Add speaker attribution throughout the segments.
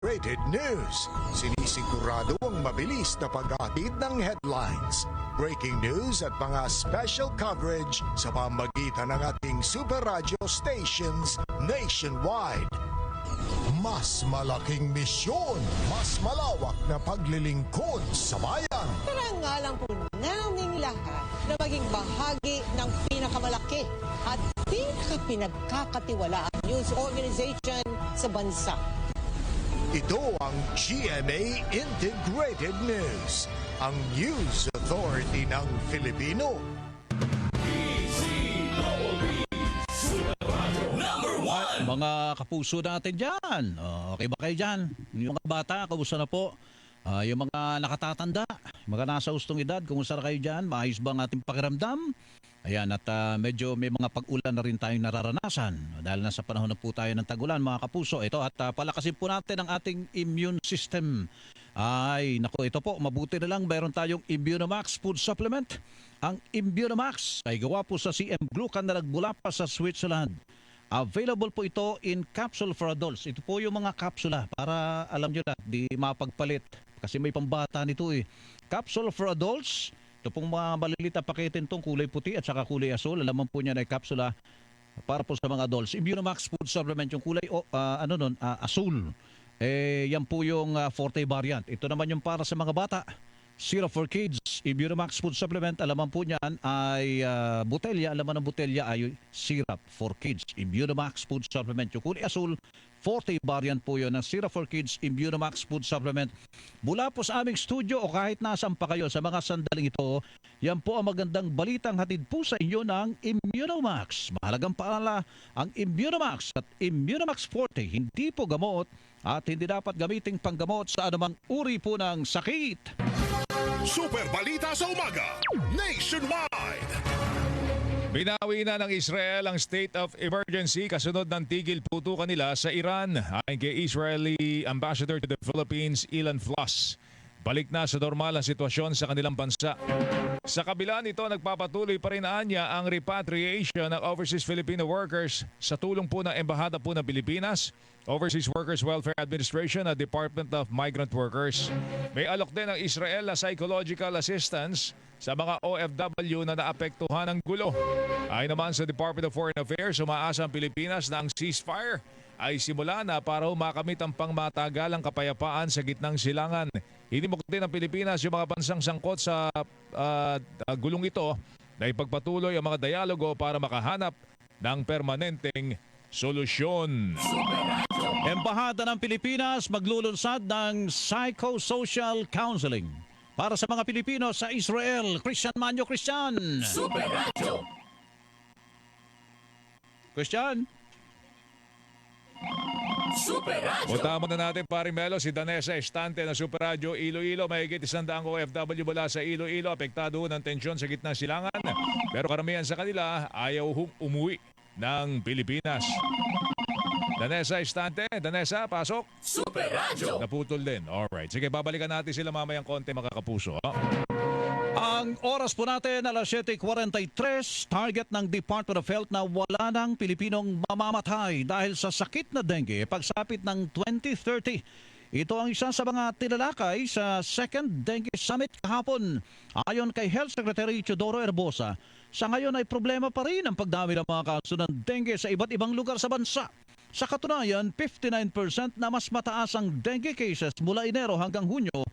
Speaker 1: Rated News. Sinisigurado ang mabilis na pag-atid ng headlines, breaking news at mga special coverage sa pamagitan ng ating super radio stations nationwide. Mas malaking misyon, mas malawak na paglilingkod sa bayan.
Speaker 2: Karangalan po naming lahat na maging bahagi ng pinakamalaki at pinagkakatiwalaang news organization sa bansa.
Speaker 1: Ito ang GMA Integrated News, ang news authority ng Filipino.
Speaker 3: Mga kapuso natin dyan, okay ba kayo dyan? Yung mga bata, kamusta na po? Yung mga nakatatanda, mga nasa hustong edad, kumusta na kayo dyan? Maayos ba ang ating pakiramdam? Ayan, at medyo may mga pag-ulan na rin tayong nararanasan. Dahil nasa panahon na po tayo ng tag-ulan, mga kapuso. Ito, at palakasin po natin ang ating immune system. Ay, naku, ito po, mabuti na lang, mayroon tayong Immunomax food supplement. Ang Immunomax ay gawa po sa CM Glucan na nagbula pa sa Switzerland. Available po ito in capsule for adults. Ito po yung mga kapsula para alam nyo na, di mapagpalit. Kasi may pambata nito eh. Capsule for adults. Ito pong mga malilit na paketin itong kulay puti at saka kulay asul. Alaman po niya na kapsula para po sa mga adults. Immunomax food supplement yung kulay asul. Yan po yung forte variant. Ito naman yung para sa mga bata. Syrup for kids, Immunomax food supplement, alaman po niyan ay botelya, alaman ng botelya ay syrup for kids, Immunomax food supplement. Yung kulay asul, forte variant po yun ng syrup for kids, Immunomax food supplement. Mula po sa aming studio o kahit nasaan pa kayo sa mga sandaling ito, yan po ang magandang balitang hatid po sa inyo ng Immunomax. Mahalagang paalala, ang Immunomax at Immunomax Forte, hindi po gamot at hindi dapat gamiting panggamot sa anumang uri po ng sakit.
Speaker 4: Super Balita sa Umaga Nationwide.
Speaker 5: Binawi na ng Israel ang state of emergency kasunod ng tigil putukan nila sa Iran. Ayon kay Israeli Ambassador to the Philippines, Ilan Floss, balik na sa normal ang sitwasyon sa kanilang bansa. Sa kabila nito, nagpapatuloy pa rin anya ang repatriation ng overseas Filipino workers sa tulong po ng Embahada po ng Pilipinas, Overseas Workers Welfare Administration at Department of Migrant Workers. May alok din ng Israel na psychological assistance sa mga OFW na naapektuhan ng gulo. Ayon naman sa Department of Foreign Affairs, umaasa ang Pilipinas na ang ceasefire ay simula na para makamit ang pangmatagalang kapayapaan sa gitnang silangan. Hinimok din ng Pilipinas yung mga bansang sangkot sa gulong ito na ipagpatuloy ang mga dialogo para makahanap ng permanenteng solusyon.
Speaker 3: Embahada ng Pilipinas maglulunsad ng psychosocial counseling para sa mga Pilipino sa Israel. Christian Manyo, Christian!
Speaker 4: Super Radio.
Speaker 3: Christian?
Speaker 4: Super Radio.
Speaker 5: Punta muna natin paring Melo si Danessa Estante na Super Radio Iloilo. Mahigit 100 OFW mula sa Iloilo apektado ng tensyon sa gitnang silangan. Pero karamihan sa kanila ayaw umuwi ng Pilipinas. Danessa Estante, Danessa, pasok.
Speaker 4: Super Radio.
Speaker 5: Naputol din. Alright. Sige, babalikan natin sila mamayang konti mga kapuso.
Speaker 3: Ang oras po natin, alas 7:43, target ng Department of Health na wala ng Pilipinong mamamatay dahil sa sakit na dengue pagsapit ng 2030. Ito ang isa sa mga tinalakay sa Second Dengue Summit kahapon. Ayon kay Health Secretary Teodoro Herbosa, sa ngayon ay problema pa rin ang pagdami ng mga kaso ng dengue sa iba't ibang lugar sa bansa. Sa katunayan, 59% na mas mataas ang dengue cases mula Enero hanggang Hunyo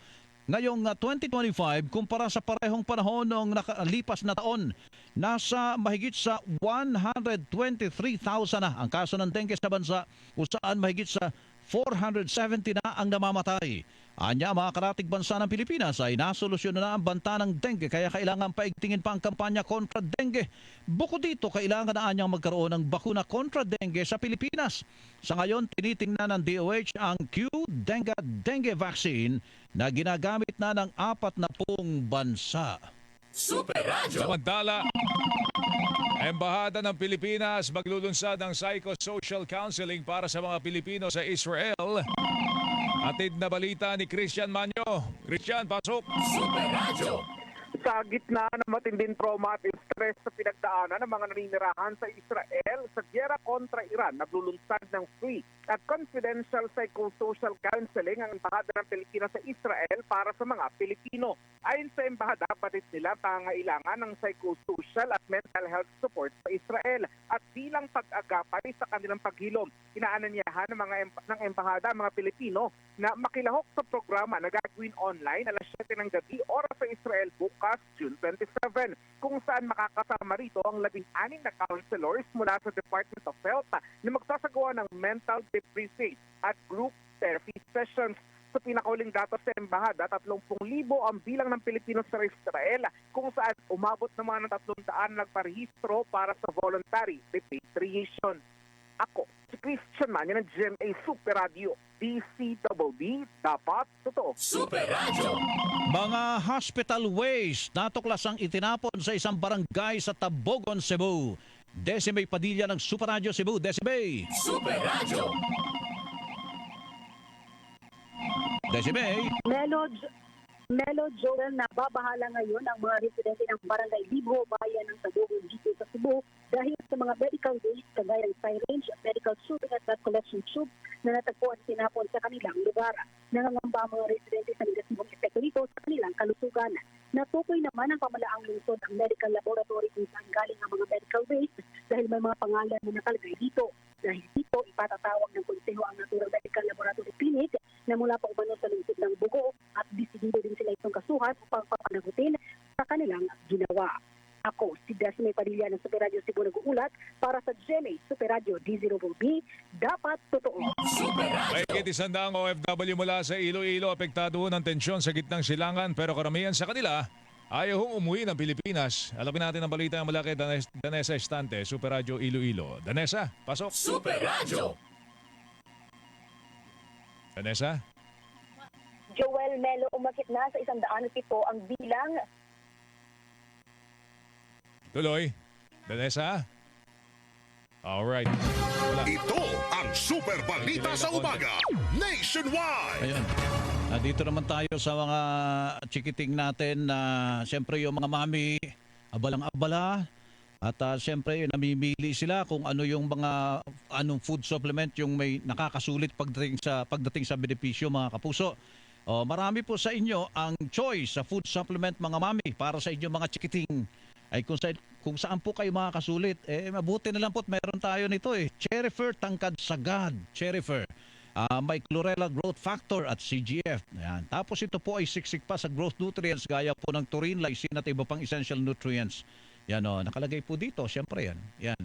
Speaker 3: ngayong 2025 kumpara sa parehong panahon noong nakalipas na taon. Nasa mahigit sa 123,000 na ang kaso ng dengue sa bansa kung saan mahigit sa 470 na ang namamatay. Anya, mga karatig bansa ng Pilipinas ay nasolusyon na ang banta ng dengue kaya kailangan paigtingin pa ang kampanya kontra dengue. Bukod dito, kailangan na anyang magkaroon ng bakuna kontra dengue sa Pilipinas. Sa ngayon, tinitingnan ng DOH ang Q-Dengue vaccine na ginagamit na ng 40 bansa.
Speaker 4: Super Radio.
Speaker 5: Samantala, Embahada ng Pilipinas maglulunsad ng psychosocial counseling para sa mga Pilipino sa Israel. Atid na balita ni Christian Manyo. Christian, pasok.
Speaker 4: Super Radio.
Speaker 6: Sa gitna ng matinding trauma at stress sa pinagdaanan ng mga naninirahan sa Israel sa gyera kontra Iran, naglulunsad ng free at confidential psychosocial counseling ang Embahada ng Pilipinas sa Israel para sa mga Pilipino. Ayon sa Embahada, batid nila pangailangan ng psychosocial at mental health support sa Israel at bilang pag-agapay sa kanilang paghilom. Inaananyahan ng Embahada ang mga Pilipino na makilahok sa programa na gagawin online alas 7 ng gabi oras sa Israel bukas June 27, kung saan makakasama rito ang 16 na counselors mula sa Department of Health na magsasagawa ng mental debriefing at group therapy sessions. Sa pinakauling datos sa Embahada, 30,000 ang bilang ng Pilipino sa Israel, kung saan umabot naman ng 300 nagparehistro para sa voluntary repatriation. Ako, si Christian Manyo ng GMA Super Radio, DCWB, dapat totoo.
Speaker 4: Super Radio.
Speaker 3: Mga hospital waste natuklasang itinapon sa isang barangay sa Tabogon, Cebu. Decimay Padilla ng Super Radio Cebu. Decimay!
Speaker 4: Super Radio.
Speaker 3: Decimay!
Speaker 7: Melo Joel, na babahala ngayon ang mga residente ng Barangay Libho, bayan ng Tabogon dito sa Cebu dahil sa mga medical waste kagaya ng syringe, medical tubing at blood collection tube na natagpuan at tinapon sa kanilang lugar. Nangangamba ang mga residente sa negatibong epekto nito sa kanilang kalusugan. Natukoy naman ang pamalaang lungsod ang medical laboratory kung saan galing ang mga medical waste dahil may mga pangalan na nakalagay dito. Dahil dito, ipatatawag ng konseho ang Natural Medical Laboratory Clinic na mula pa umano sa lungsod ng Bugo at disidido din sila itong kasuhan upang papanagutin sa kanilang ginawa. Ako, si Desmay Padilla ng Super Radio Cebu nag-uulat para sa GMA Super Radio D0B, dapat totoo.
Speaker 4: Super Radio.
Speaker 5: Mahigit 100 OFW mula sa Iloilo apektado ng tensyon sa gitnang silangan pero karamihan sa kanila ayaw hong umuwi ng Pilipinas. Alamin natin ang balita mula kay Danessa Estante, Super Radio Iloilo. Danessa, pasok.
Speaker 4: Super Radio.
Speaker 5: Danessa?
Speaker 7: Joel Melo, umakit na sa 107 ang bilang.
Speaker 5: Tuloy. Danessa? Alright.
Speaker 1: Ito ang Super Balita sa Umaga Nationwide.
Speaker 3: Ayun. Dito naman tayo sa mga chikiting natin na siyempre yung mga mami abalang-abala at siyempre namimili sila kung ano yung mga anong food supplement yung may nakakasulit pagdating sa benepisyo, mga kapuso. Marami po sa inyo ang choice sa food supplement, mga mami, para sa inyo mga chikiting. Ay kung saan po kayo makakasulit, mabuti na lang po meron tayo nito Cherifer Tangkad Sagad. Cherifer. May chlorella growth factor at CGF. Ayan. Tapos ito po ay siksik pa sa growth nutrients gaya po ng taurine, lysine at iba pang essential nutrients. Yan nakalagay po dito, syempre yan. Yan.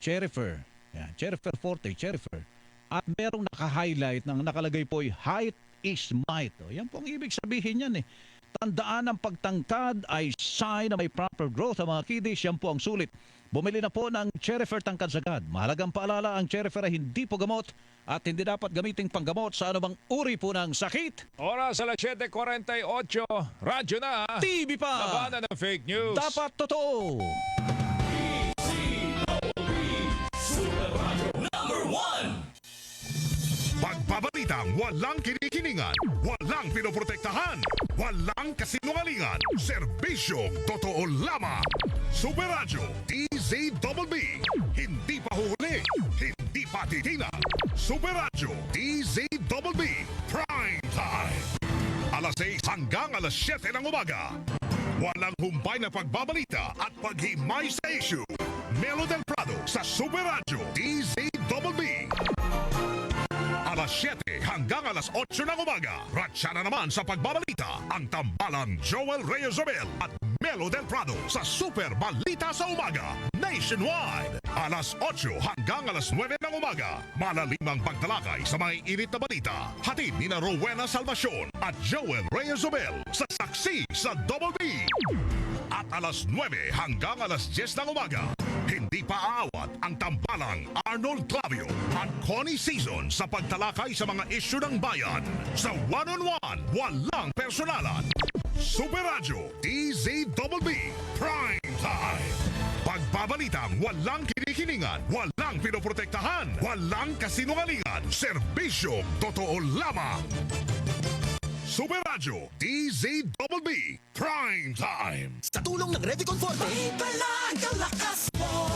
Speaker 3: Cherifer. Yan. Cherifer Forte, Cherifer. At merong naka-highlight ng nakalagay po ay height is might. Yan po ang ibig sabihin yan Tandaan ang pagtangkad ay sign na may proper growth ang mga kiddies. Yan po ang sulit. Bumili na po ng Cherifer Tangkad Sagad. Mahalagang paalala, ang Cherifer ay hindi po gamot at hindi dapat gamiting panggamot sa anumang uri po ng sakit.
Speaker 5: Oras alas 7:48. Radyo na.
Speaker 3: TV pa!
Speaker 5: Labanan ng fake news.
Speaker 3: Dapat totoo!
Speaker 4: Number 1.
Speaker 1: Pagbabalitang walang kinikilingan, walang pinoprotektahan, walang kasinungalingan, serbisyong totoo lamang. Super Radio DZBB, hindi pa huhuli, hindi pa titinag. Super Radio DZBB, prime time. Alas 6 hanggang alas 7 ng umaga. Walang humpay na pagbabalita at paghimay sa issue. Melo del Prado sa Super Radio DZBB. Alas 7 hanggang alas 8 ng umaga. Ratsa na naman sa pagbabalita ang tambalang Joel Reyes-Zobel at Melo del Prado sa Super Balita sa Umaga Nationwide. Alas 8 hanggang alas 9 ng umaga. Malalimang pagtalakay sa mga init na balita. Hatid ni na Rowena Salvacion at Joel Reyes-Zobel sa Saksi sa Double B. At alas 9 hanggang alas 10 ng umaga. Hindi pa aawat ang tambalang Arnold Clavio at Connie Season sa pagtalakay sa mga isyu ng bayan. Sa one-on-one, walang personalan. Super Radio DZBB Prime Time. Pagbabalitang walang kinikilingan, walang pinoprotektahan, walang kasinungalingan, serbisyong totoo lamang.
Speaker 8: Super Radio DZBB Prime Time.
Speaker 9: Sa tulong ng Revicon Forte, may palag ang lakas mo.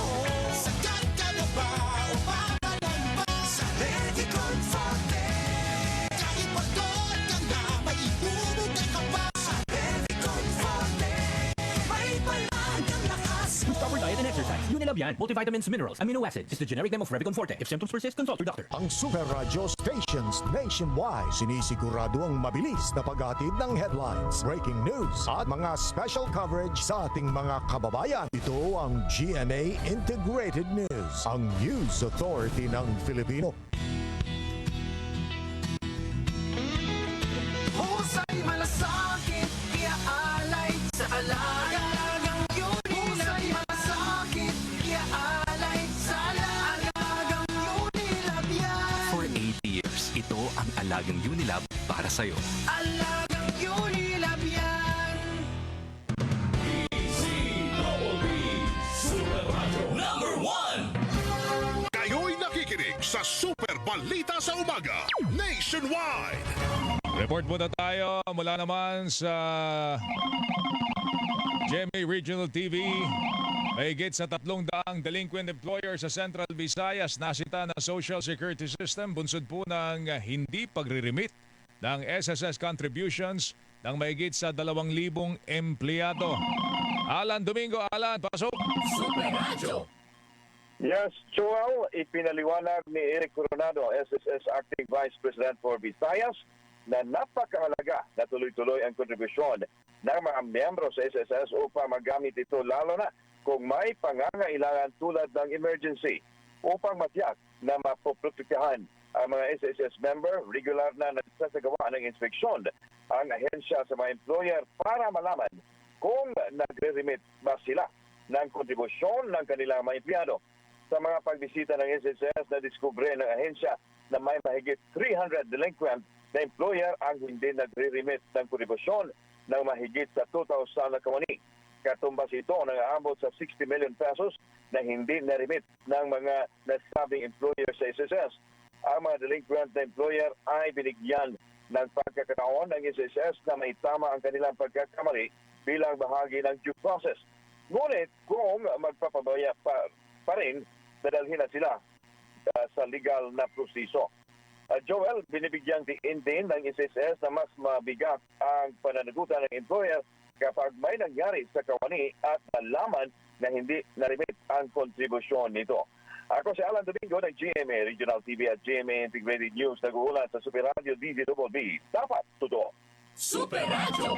Speaker 9: Sagad ka na ba o papalan ba sa Revicon Forte? Kahit pagod ka na, may ibubugay ka pa sa Revicon Forte. May palag ang lakas mo.
Speaker 10: Proper diet and exercise. Unilab yan. Multivitamins, minerals, amino acids. Is the generic name of Revicon Forte. If symptoms persist, consult your doctor.
Speaker 1: Ang Super Radio stations nationwide sinisigurado ang mabilis na paghatid ng headlines, breaking news at mga special coverage sa ating mga kababayan. Ito ang GMA Integrated News, ang news authority ng Filipino.
Speaker 9: Husay malasakit, iaalay sa alaga. Husay malasakit, iaalay sa alagang Unilab yan.
Speaker 10: For 80 years, ito ang alagang Unilab para sa'yo.
Speaker 9: Alagang Unilab yan.
Speaker 4: Super Radio number 1.
Speaker 8: Kayo'y nakikinig sa Super Balita sa Umaga Nationwide.
Speaker 5: Report muna tayo mula naman sa GMA Regional TV. Mahigit sa 300 delinquent employer sa Central Visayas nasita ng Social Security System bunsod po ng hindi pagre-remit ng SSS contributions ng mahigit sa 2,000 empleyado. Alan Domingo, Alan, pasok!
Speaker 4: Super Radio.
Speaker 11: Yes, Joel, ipinaliwanag ni Eric Coronado, SSS Acting Vice President for Visayas, na napakahalaga na tuloy-tuloy ang kontribusyon ng mga miyembro sa SSS upang magamit ito lalo na kung may pangangailangan tulad ng emergency upang matiyak na mapoprotektahan ang mga SSS member, regular na nagsasagawa ng inspeksyon ang ahensya sa mga employer para malaman kung nagre-remit ba sila ng kontribusyon ng kanilang mga empleyado. Sa mga pagbisita ng SSS, na-discover ng ahensya na may mahigit 300 delinquent na employer ang hindi nagre-remit ng kontribusyon ng mahigit sa 2,000 na kawani. Katumbas ito ng aabot sa 60 million pesos na hindi na-remit ng mga nasabing employer sa SSS. Ang mga delinquent na employer ay binigyan ng pagkakataon ng SSS na maitama ang kanilang pagkakamali bilang bahagi ng due process. Ngunit kung magpapabaya pa rin, dadalhin na sila sa legal na proseso. Joel, binibigyang diin din ng SSS na mas mabigat ang pananagutan ng employer kapag may nangyari sa kawani at nalaman na hindi na-remit ang kontribusyon nito. Ako si Alan Domingo ng GMA Regional TV at GMA Integrated News, nag-uulat sa Super Radio DZBB. Dapat totoo.
Speaker 4: Super Radio.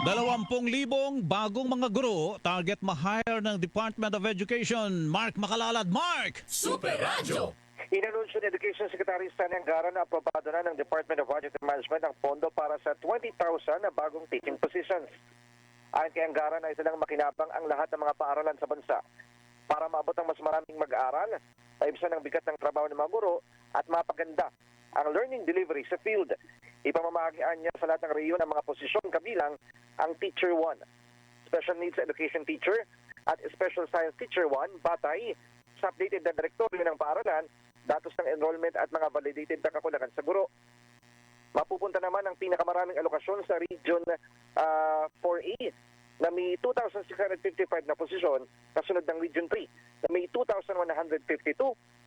Speaker 3: 20,000 bagong mga guro target ma-hire ng Department of Education. Mark Makalalad, Mark!
Speaker 4: Super Radio.
Speaker 6: Inanunsyo ni Education Secretary Stan Angara na aprobado na ng Department of Budget and Management ang pondo para sa 20,000 na bagong teaching positions. Ayon kay Angara na isa lang makinabang ang lahat ng mga paaralan sa bansa para maabot ang mas maraming mag-aaral, maibsan ang bigat ng trabaho ng mga guro at mapaganda ang learning delivery sa field. Ipamamagian niya sa lahat ng rehiyon ng mga posisyon kabilang ang Teacher 1, Special Needs Education Teacher at Special Science Teacher 1 batay sa updated na direktoryo ng paaralan, datos ng enrollment at mga validated na kakulangan sa guro. Mapupunta naman ang pinakamaraming alokasyon sa Region 4A na may 2,655 na posisyon, kasunod ng Region 3 na may 2,152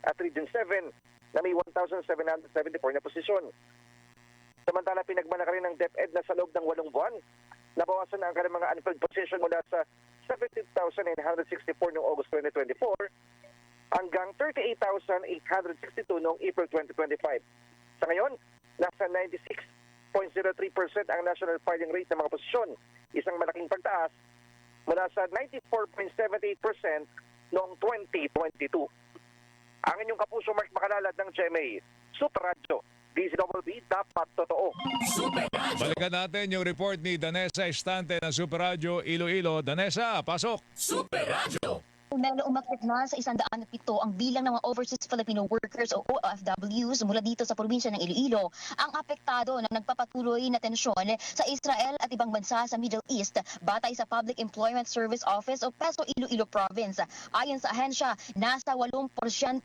Speaker 6: at Region 7 na may 1,774 na posisyon. Samantala, pinagmanak rin ng DepEd na sa loob ng 8 buwan, nabawasan na ang kanilang mga unfilled position mula sa 17,964 noong August 2024 hanggang 38,862 noong April 2025. Sa ngayon, nasa 96.03% ang national filing rate ng mga posisyon, isang malaking pagtaas mula sa 94.78% noong 2022. Ang inyong kapuso, Mark Makalalad ng GMA, Super Radio, DZBB, dapat totoo.
Speaker 4: Super Radio.
Speaker 5: Balikan natin yung report ni Danessa Estante ng Super Radio Iloilo. Danessa, pasok!
Speaker 4: Super Radio.
Speaker 12: Melo, umakyat na sa 107 ang bilang ng mga overseas Filipino workers o OFWs mula dito sa probinsya ng Iloilo ang apektado ng nagpapatuloy na tensyon sa Israel at ibang bansa sa Middle East batay sa Public Employment Service Office o PESO Iloilo Province. Ayon sa ahensya, nasa 8%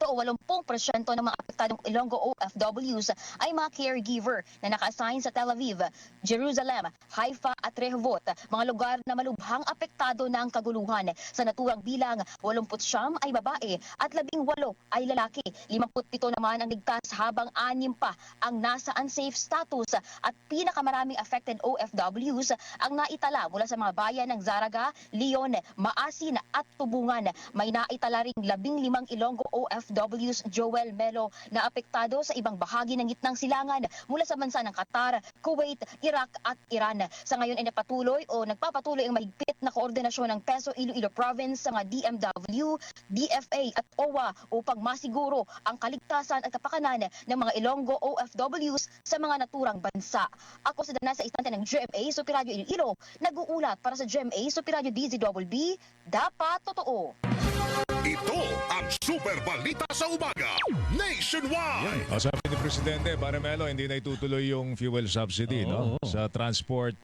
Speaker 12: o 80% ng mga apektadong Ilonggo OFWs ay mga caregiver na naka-assign sa Tel Aviv, Jerusalem, Haifa at Rehovot, mga lugar na malubhang apektado ng kaguluhan. Sa naturang bilang, 89 ay babae at 18 ay lalaki. 57 naman ang ligtas habang 6 pa ang nasa unsafe status at pinakamaraming affected OFWs ang naitala mula sa mga bayan ng Zaraga, Leon, Maasin at Tubungan. May naitala ring 15 Ilonggo OFWs, Joel Melo, na apektado sa ibang bahagi ng gitnang silangan mula sa bansa ng Qatar, Kuwait, Iraq at Iran. Sa ngayon ay nagpapatuloy ang mahigpit na koordinasyon ng PESO Iloilo Province sa mga DMW, DFA at OWA upang masiguro ang kaligtasan at kapakanan ng mga Ilonggo OFWs sa mga naturang bansa. Ako si Dana sa istante ng GMA Super Radio Iloilo, nag-uulat para sa GMA Super Radio DZWB, dapat totoo.
Speaker 8: Ito ang Super Balita sa Umaga Nationwide.
Speaker 5: Sabi ni Presidente, Melo, hindi na itutuloy yung fuel subsidy no? Sa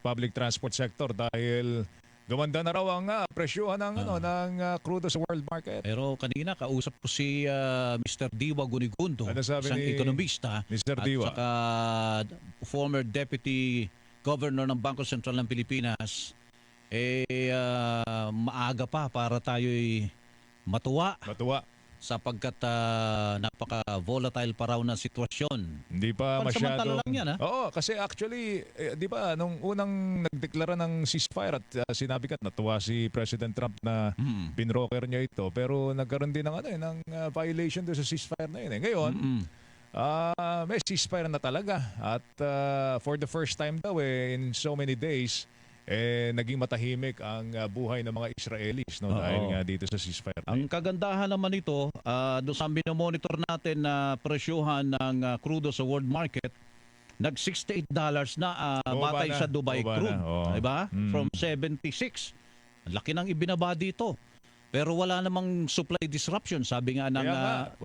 Speaker 5: public transport sector dahil gumanda na raw ang presyohan ng crudo sa world market.
Speaker 3: Pero kanina kausap ko si Mr. Diwa Gunigundo,
Speaker 5: Ano sabi
Speaker 3: isang
Speaker 5: ni
Speaker 3: ekonomista
Speaker 5: Mr.
Speaker 3: at
Speaker 5: Diwa?
Speaker 3: saka former Deputy Governor ng Bangko Sentral ng Pilipinas. Maaga pa para tayo'y matuwa sapagkat napaka-volatile pa raw na sitwasyon.
Speaker 5: Hindi pa
Speaker 3: Pansamantala
Speaker 5: masyado.
Speaker 3: lang yan, ha?
Speaker 5: Oo, kasi actually, di ba, nung unang nagdeklara ng ceasefire at sinabi ka, natuwa si President Trump na binroker niya ito. Pero nagkaroon din ng violation doon sa ceasefire na yun. Ngayon, may ceasefire na talaga. At for the first time daw in so many days, naging matahimik ang buhay ng mga Israelis dahil nga dito sa ceasefire.
Speaker 3: Ang kagandahan naman ito, doon sa minomonitor natin na presyuhan ng crudo sa world market, nag-$68 na batay sa Dubai crude. Diba? From 76. Ang laki ng ibinaba dito. Pero wala namang supply disruption, sabi nga ng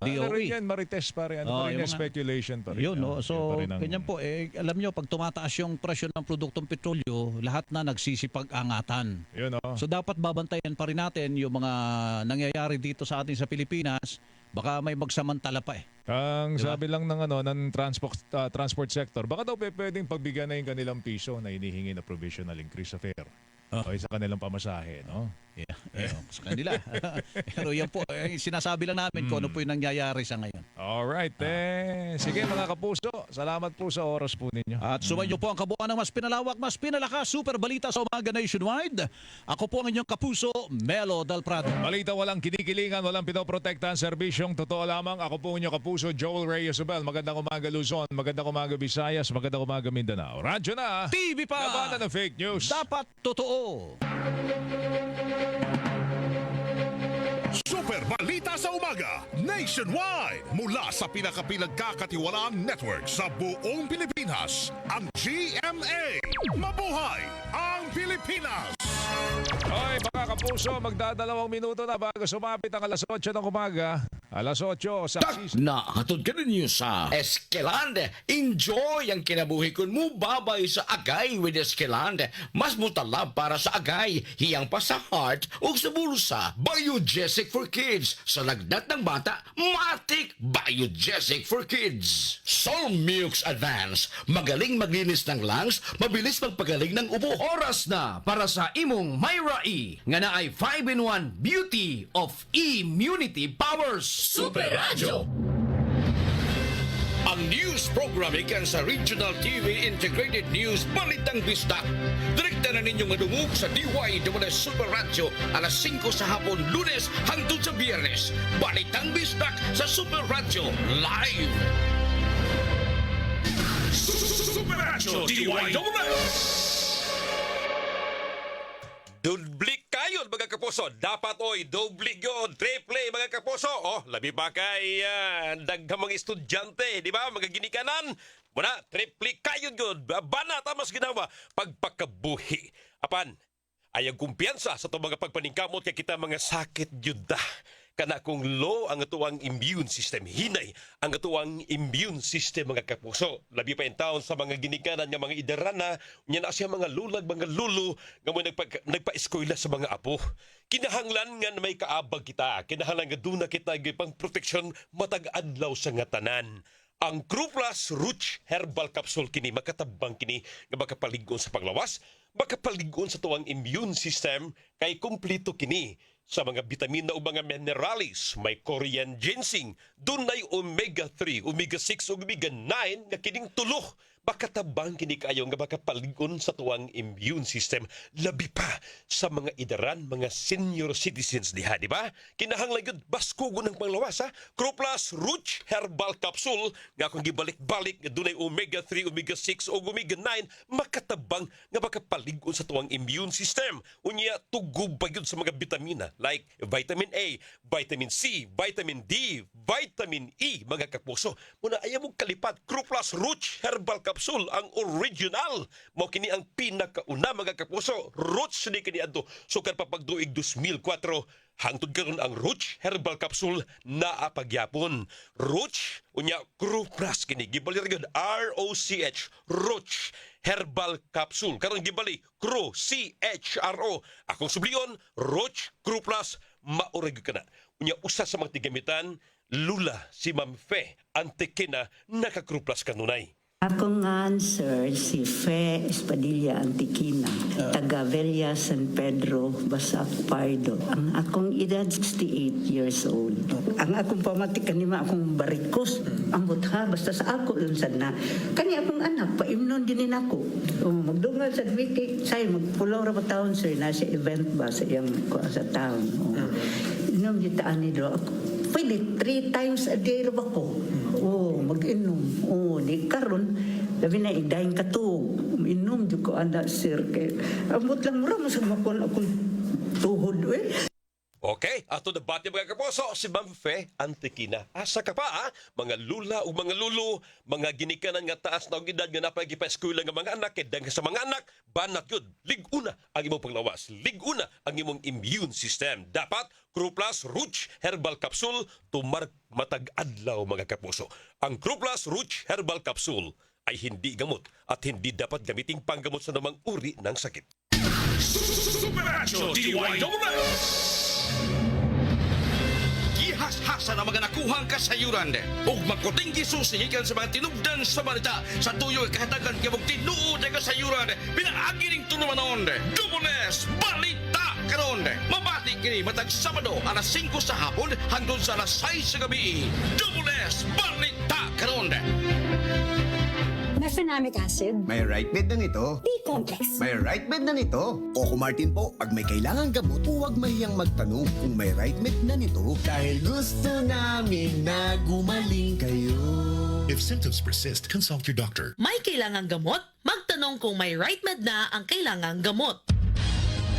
Speaker 3: DOE.
Speaker 5: Ano rin yan, marites pa rin. Ano rin yan, speculation pa rin.
Speaker 3: Yun, no? So, ganyan po. Alam nyo, pag tumataas yung presyo ng produktong petrolyo, lahat na nagsisipag-angatan.
Speaker 5: Yun, no?
Speaker 3: So, dapat babantayan pa rin natin yung mga nangyayari dito sa atin sa Pilipinas. Baka may magsamantala pa
Speaker 5: Ang sabi lang ng transport sector, baka daw pwedeng pagbigyan na yung kanilang piso na hinihingi na provisional increase sa fare. Sa kanilang pamasahe, no?
Speaker 3: Sa kanila. Pero yan po, sinasabi lang namin kung ano po yung nangyayari sa ngayon.
Speaker 5: Alright, sige mga kapuso, salamat po sa oras po ninyo.
Speaker 3: At sumayo po ang kabuuan ng mas pinalawak, mas pinalakas, super balita sa umaga nationwide. Ako po ang inyong kapuso, Melo Del Prado.
Speaker 5: Balita walang kinikilingan, walang pinoprotektahan, serbisyong totoo lamang. Ako po ang inyong kapuso, Joel Reyes Ubel. Magandang umaga Luzon, magandang umaga Visayas, magandang umaga Mindanao. Radyo na,
Speaker 3: TV pa,
Speaker 5: labanan ng fake news.
Speaker 3: Dapat totoo.
Speaker 8: Super Balita sa Umaga Nationwide. Mula sa pinakapinagkakatiwalaang network sa buong Pilipinas, ang GMA. Mabuhay ang Pilipinas!
Speaker 5: Hoy mga kapuso, magdadalawang minuto na bago sumapit ang alas 8 ng umaga. Alas 8 sa
Speaker 4: Nakatod ka ninyo sa Eskeland. Enjoy ang kinabuhi kun mo babay sa agay with Eskeland. Mas mutalab para sa agay, hiyang pa sa heart o sa bulsa. Biogesic for Kids. Sa lagnat ng bata, matik Biogesic for Kids. Solmux Advance. Magaling maglinis ng lungs, mabilis magpagaling ng ubo.
Speaker 10: Oras na para sa imong Myra E nga na ay 5-in-1 Beauty of Immunity Powers.
Speaker 4: Super Radio.
Speaker 13: Ang news program ikan sa Regional TV Integrated News Balitang Bisdak. Direkta na ninyong madungog sa DYWS Super Radio alas 5 sa hapon Lunes hangtod sa Biyernes. Balitang Bisdak sa Super Radio Live. Super Radio DYWS.
Speaker 14: Dublik kayo mga kapuso. Dapat doble yun. Triple mga kapuso. Labi pa kay daghang mga estudyante. Di ba? Mga ginikanan. Muna, triple kayo yun. Banata mas ginawa. Pagpakabuhi. Apan, Ayang kumpiyansa sa itong mga pagpaningkamot kay kita mga sakit yuda. Kana kung low ang atuang immune system, hinay ang atuang immune system mga kapuso. Labi pa yung taon sa mga ginikanan ng mga idarana, niya na siya mga lulag, mga lulu, nga mo nagpa-eskwela sa mga apo. Kinahanglan nga na may kaabag kita, kinahanglan nga doon na kita pang proteksyon matag-adlaw sa nga tanan. Ang Crew Plus Root Herbal Capsule kini makatabang kini nga makapaligon sa panglawas, makapaligon sa tuwang immune system kay kumpleto kini sa mga vitamina o mga mineralis. May Korean ginseng, dunay omega-3, omega-6 ug omega-9 nga kining tulo makatabang kini kayo nga makapaligon sa tuwang immune system labi pa sa mga idaran, mga senior citizens diha, di ba? Kinahanglan gyud baskugo ng panglawas ha. Crew Plus Root Herbal Capsule nga kung gibalik-balik nga dunay omega-3, omega-6 ug omega-9 makatabang nga makapaligon sa tuwang immune system. Unya tugub pa gyud sa mga vitamina like vitamin A, vitamin C, vitamin D, vitamin E mga kapuso. Muna ayaw mong kalipat Crew Plus Root Herbal Capsule ang original. Mao kini ang pinakauna mga kapuso. Roots ni kini adto sukar pa pagduig 2004 hangtod karon ang Roots Herbal Capsule naa pagyapon. Roots unya Crew Plus kini gibali ra gyud ROCH Roots Herbal Capsule karon gibali Crew CHRO. Akong sublion Roots Crew Plus maurag kana. Unya usa sa mga tigamitan lula si Ma'am Fe Antequena naka-Crew Plus kanunay.
Speaker 15: Akong answer si Fe Espadilla Antiquina, taga Villa San Pedro, Basak, Pardo. Ang akong edad 68 years old. Ang akong pamatikan nima akong barikos. Ang butha, basta sa ako lang na. Kanya akong anak, paimnon din ako. Magdungal sa Dwiki, sayo magpulaw ra pa taon sir, nasa event ba sa iyang sa town. Inom gitaan ni do. Pwede 3 times a day ra ba ko? Mag-inom. Di karon labi na idayang katug. Inom jud ko anak sir kay amot lang mura mo sa makon akong tuhod
Speaker 14: Okay, ato debate mga kaposo, si Ma'am Fe Antequina. Asa ka pa ha? Mga lula o mga lulu, mga ginikanan nga taas na edad nga napag-ipa-eskwela nga mga anak, kaya sa mga anak, banat yun. Liguna ang imong panglawas. Liguna ang imong immune system. Dapat, Crew Plus Root Herbal Capsule, tumar matag-adlaw mga kaposo. Ang Crew Plus Root Herbal Capsule ay hindi gamot at hindi dapat gamiting panggamot sa namang uri ng sakit.
Speaker 13: Superacho DYWS! Gihas-hasa na mga nakuhang kasayuran ug magkutinggi susihikan sa mga tinubdan sa balita sa tuyo kahatagan kay tinuod na kasayuran pinaagi ning tulumanon Dumoles Balita karon mabati kini matag Sabado alas 5 sa hapon hangtod sa alas 6 sa gabi. Dumoles Balita karon.
Speaker 16: Mefenamic acid.
Speaker 17: May right med na nito.
Speaker 16: B-complex.
Speaker 17: May right med na nito. Coco Martin po, pag may kailangang gamot, huwag mahiyang magtanong kung may right med na nito. Dahil gusto namin na gumaling kayo.
Speaker 8: If symptoms persist, consult your doctor.
Speaker 18: May kailangang gamot? Magtanong kung may right med na ang kailangang gamot.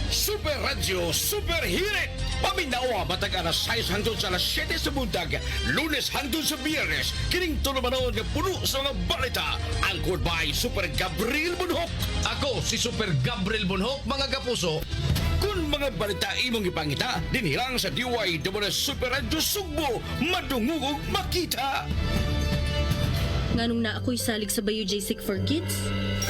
Speaker 4: Super Radio Super Hirit paminawa matag alas 6 hangtod sa alas 7 sa buntag, Lunes hangtod sa Biyernes, kining tulumanon nga puno sa mga balita, angkod by Super Gabriel Bunhok.
Speaker 10: Ako si Super Gabriel Bunhok mga kapuso.
Speaker 4: Kung mga balita imong ipangita, dinhilang sa DYWS Super Radio Sugbo, madungog makita.
Speaker 19: Nganong na ako'y salig sa Biogesic for Kids?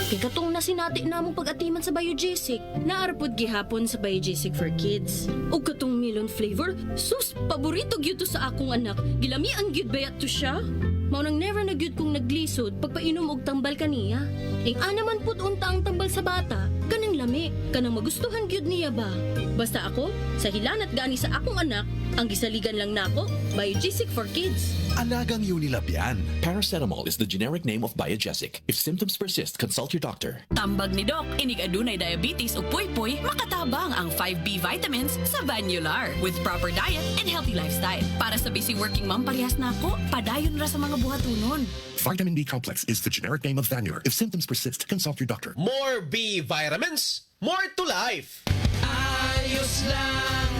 Speaker 19: Kikatong na sinati na mong pag-atiman sa Biogesic. Naarapod gihapon sa Biogesic for Kids. O katong melon flavor, sus, paborito gyud to sa akong anak. Gilami ang gyud bayat to siya. Maunang never na gyud kong naglisod pagpainom og tambal kaniya. Ing anaman pud unta ang tambal sa bata, kanang lami, kanang magustuhan gyud niya ba. Basta ako, sa hilanat gani sa akong anak, ang gisaligan lang nako, Biogesic for Kids.
Speaker 20: Alagang Unilab yan. Paracetamol is the generic name of Biogesic. If symptoms persist, consult your doctor.
Speaker 21: Tambag ni Doc, inig adunay diabetes o puy-puy, makatabang ang 5B vitamins sa Vanular with proper diet and healthy lifestyle. Para sa busy working mom parehas na ako, padayon ra sa mga buhatunon.
Speaker 8: Vitamin B complex is the generic name of Vanular. If symptoms persist, consult your doctor.
Speaker 10: More B vitamins, more to life.
Speaker 9: Ayos lang,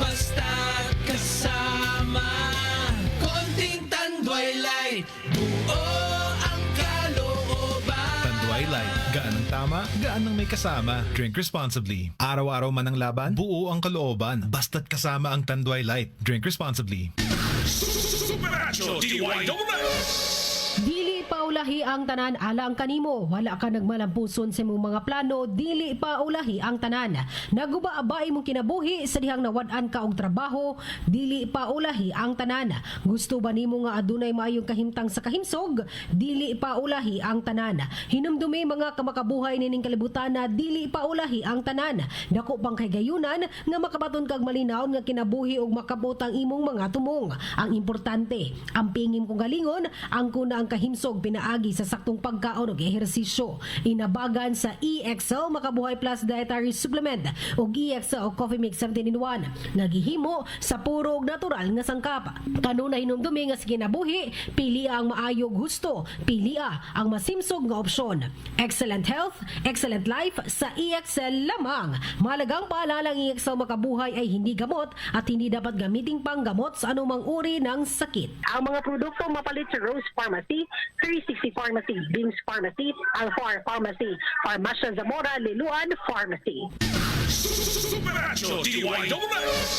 Speaker 9: basta kasama. Konting Tanduay Light, buo ang kalooban.
Speaker 5: Tanduay
Speaker 16: Light. Gaan ng tama, gaan ng may kasama. Drink responsibly. Araw-araw man ang laban, buo ang kalooban. Basta't kasama ang Tanduay Light. Drink responsibly.
Speaker 8: Supernatural DYWS.
Speaker 22: Dili paulahi ang tanan alang kanimo. Wala ka nagmalampuson sa imong mga plano, dili paulahi ang tanan. Naguba-aba imong kinabuhi sa dihang nawad-an ka og trabaho, dili paulahi ang tanan. Gusto ba nimo nga adunay maayong kahimtang sa kahimsog, dili paulahi ang tanan. Hinumdumi mga kamakabuhay nining kalibutan na dili paulahi ang tanan. Dako pang kagayunan nga makabaton kag malinaw nga kinabuhi og makabutang imong mga tumong. Ang importante, ang pingim kong galingon, ang kuna ang kahimsog pinaagi sa saktong pagkaon ug ehersisyo. Inabagan sa EXL Makabuhay Plus Dietary Supplement ug EXL Coffee Mix 17-in-1 nagihimo sa puro ug natural nga sangkap. Kanunay hinumdumi nga sa kinabuhi, pili ang maayog gusto, pili ang masimsog nga opsyon. Excellent health, excellent life sa EXL lamang. Malagang paalala ang EXL Makabuhay ay hindi gamot at hindi dapat gamiting panggamot sa anumang uri ng sakit.
Speaker 7: Ang mga produkto mapalit sa Rose Pharmacy, 360 Pharmacy, Beams Pharmacy, Alfar Pharmacy, Farmacia Zamora, Liluan Pharmacy.
Speaker 8: Supernatural DYWS.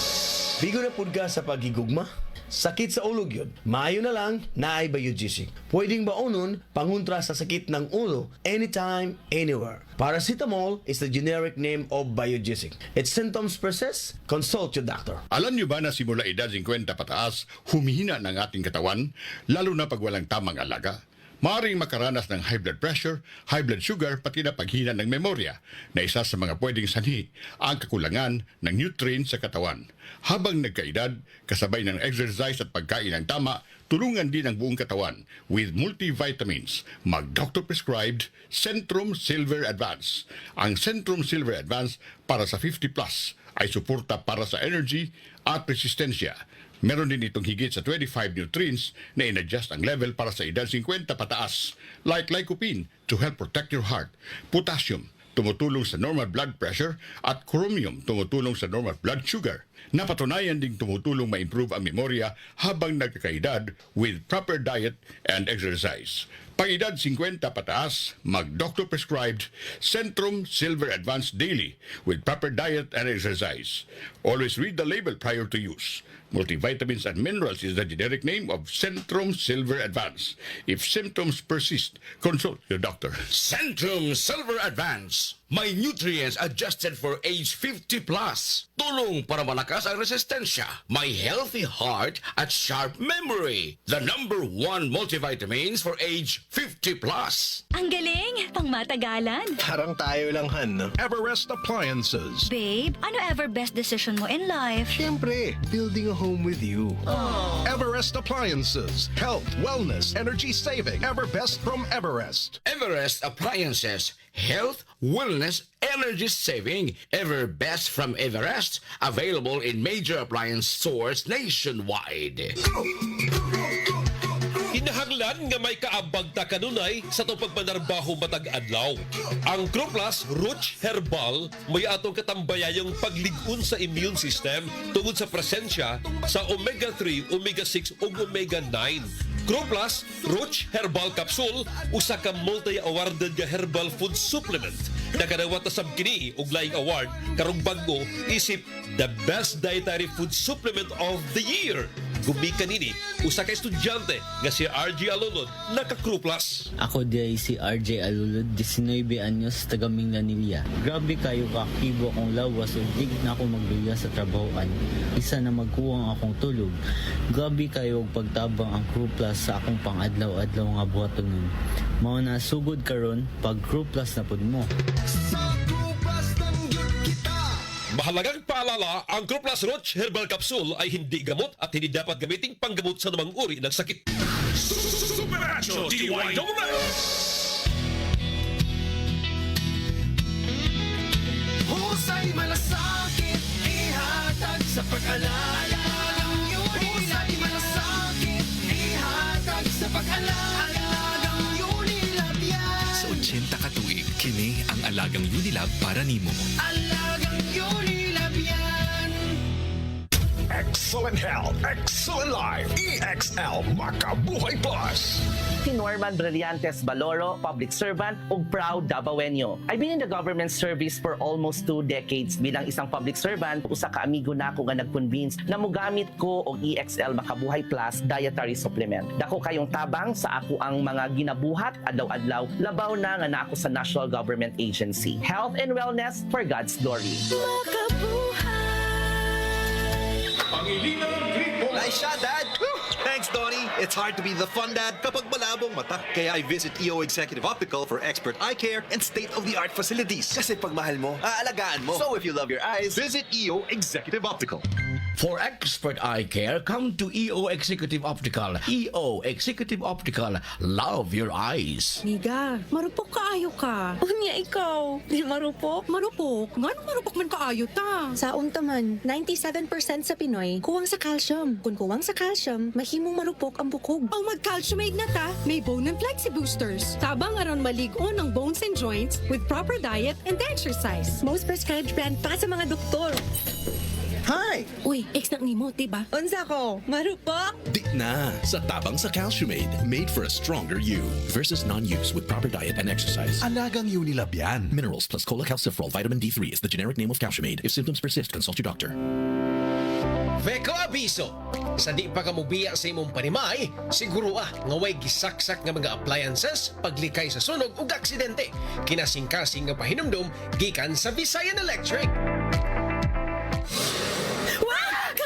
Speaker 23: Bigo na pud ka sa pagigugma? Sakit sa ulo yun. Maayo na lang, naay Biogesic. Pwedeng baonon, pangontra sa sakit ng ulo, anytime, anywhere. Paracetamol is the generic name of Biogesic. Its symptoms persist, consult your doctor.
Speaker 24: Alam niyo ba na simula edad 50 pataas, humihina ng ating katawan, lalo na pag walang tamang alaga? Maaaring makaranas ng high blood pressure, high blood sugar, pati na paghina ng memorya, na isa sa mga pwedeng sanhi ang kakulangan ng nutrients sa katawan. Habang nagkaedad, kasabay ng exercise at pagkain ng tama, tulungan din ang buong katawan with multivitamins. Mag-doctor prescribed Centrum Silver Advance. Ang Centrum Silver Advance para sa 50 plus ay suporta para sa energy at resistensya. Meron din itong higit sa 25 nutrients na in-adjust ang level para sa edad 50 pataas, like lycopene to help protect your heart, potassium, tumutulong sa normal blood pressure, at chromium, tumutulong sa normal blood sugar. Napatunayan ding tumutulong ma-improve ang memorya habang nagkakaedad with proper diet and exercise. Pag-edad 50 pataas, mag-doctor prescribed Centrum Silver Advance Daily with proper diet and exercise. Always read the label prior to use. Multivitamins and minerals is the generic name of Centrum Silver Advance. If symptoms persist, consult your doctor.
Speaker 4: Centrum Silver Advance. May nutrients adjusted for age 50 plus. Tulong para malakas ang resistensya. May healthy heart at sharp memory. The #1 multivitamins for age 50 plus.
Speaker 25: Ang galing! Pangmatagalan.
Speaker 17: Parang tayo lang, Han.
Speaker 8: Everest Appliances.
Speaker 25: Babe, ano ever best decision mo in life?
Speaker 17: Siyempre, building a home with you.
Speaker 8: Everest Appliances. Health, wellness, energy saving. Everbest from Everest.
Speaker 4: Everest Appliances. Health, wellness, energy saving. Ever best from Everest. Available in major appliance stores nationwide.
Speaker 14: Hinahanglan nga may kaabag ta kanunay sa itong pagpanarbaho matag adlaw. Ang Croplas Roach Herbal may atong katambayayong pagligon sa immune system tungod sa presensya sa omega-3, omega-6 ug omega-9. Croplas Roach Herbal Capsule usa ka multi-awarded nga herbal food supplement. Nakadawat na sab kini og laing award karong bag-o isip the best dietary food supplement of the year. Gumika nini usa ka estudyante nga si RJ Alulod naka-Croplas.
Speaker 26: Ako di si RJ Alulod, 19 anyos, taga Mindanilla. Grabe kayo kakibo akong lawas ug di na ako magluya sa trabahoan. Isa na magkuwang akong tulog. Grabe kayo og pagtabang ang Croplas sa akong pang-adlaw-adlaw nga buhaton. Mao na sugod karon pag Croplas na pud mo.
Speaker 14: Mahalagang paalala, ang Croplas Roach Herbal Capsule ay hindi gamot at hindi dapat gamiting panggamot sa namang uri ng sakit.
Speaker 8: Supernatural DYWS.
Speaker 9: Husay malasakit, ihatag sa pag-alala. Husay malasakit, ihatag sa pag-alala.
Speaker 20: Sa 80 katuig, kini ang Alagang Unilab para nimo.
Speaker 9: Alagang Unilab yan.
Speaker 8: Excellent health, excellent life. EXL Makabuhay Plus.
Speaker 1: Si Norman Brillantes Baloro, public servant ug proud Davaoenyo. I've been in the government service for almost 2 decades. Bilang isang public servant, usa ka amigo nako nga nag-convince na mogamit ko og EXL Makabuhay Plus dietary supplement. Dako kayong tabang sa ako ang mga ginabuhat adlaw-adlaw, labaw na nga naako sa National Government Agency. Health and wellness for God's glory.
Speaker 2: Nice shot, Dad! Thanks, Donnie. It's hard to be the fun dad kapag malabong mata. Kaya I visit EO Executive Optical for expert eye care and state-of-the-art facilities. Kasi pag mahal mo, aalagaan mo. So if you love your eyes, visit EO Executive Optical.
Speaker 4: For expert eye care, come to EO Executive Optical. EO Executive Optical. Love your eyes.
Speaker 3: Miga, marupok kaayo ka. Unya ikaw, di marupok? Marupok? Ngano marupok man kaayo ta?
Speaker 6: Sa untaman, 97% sa Pinoy, kuwang sa calcium. Kung kuwang sa calcium, mahimong marupok ang bukog.
Speaker 3: Ang mag-calciumate na ta, may bone and flexi boosters. Tabang aron malig-on ang bones and joints with proper diet and exercise.
Speaker 6: Most prescribed brand pa sa mga doktor.
Speaker 3: Hi! Uy, ex na nimo, diba?
Speaker 6: Unsa ko? Marupok?
Speaker 20: Di na sa tabang sa Calciumate, made for a stronger you versus non-use with proper diet and exercise.
Speaker 2: Alagang Unilab yan.
Speaker 20: Minerals plus cholecalciferol vitamin D3 is the generic name of Calciumate. If symptoms persist, consult your doctor.
Speaker 10: Veko abiso, sa di pa ka mobiya sa imong panimay, siguro nga way gisaksak nga mga appliances paglikay sa sunog ug aksidente. Kinasing-kasing nga pahinumdum gikan sa Visayan Electric.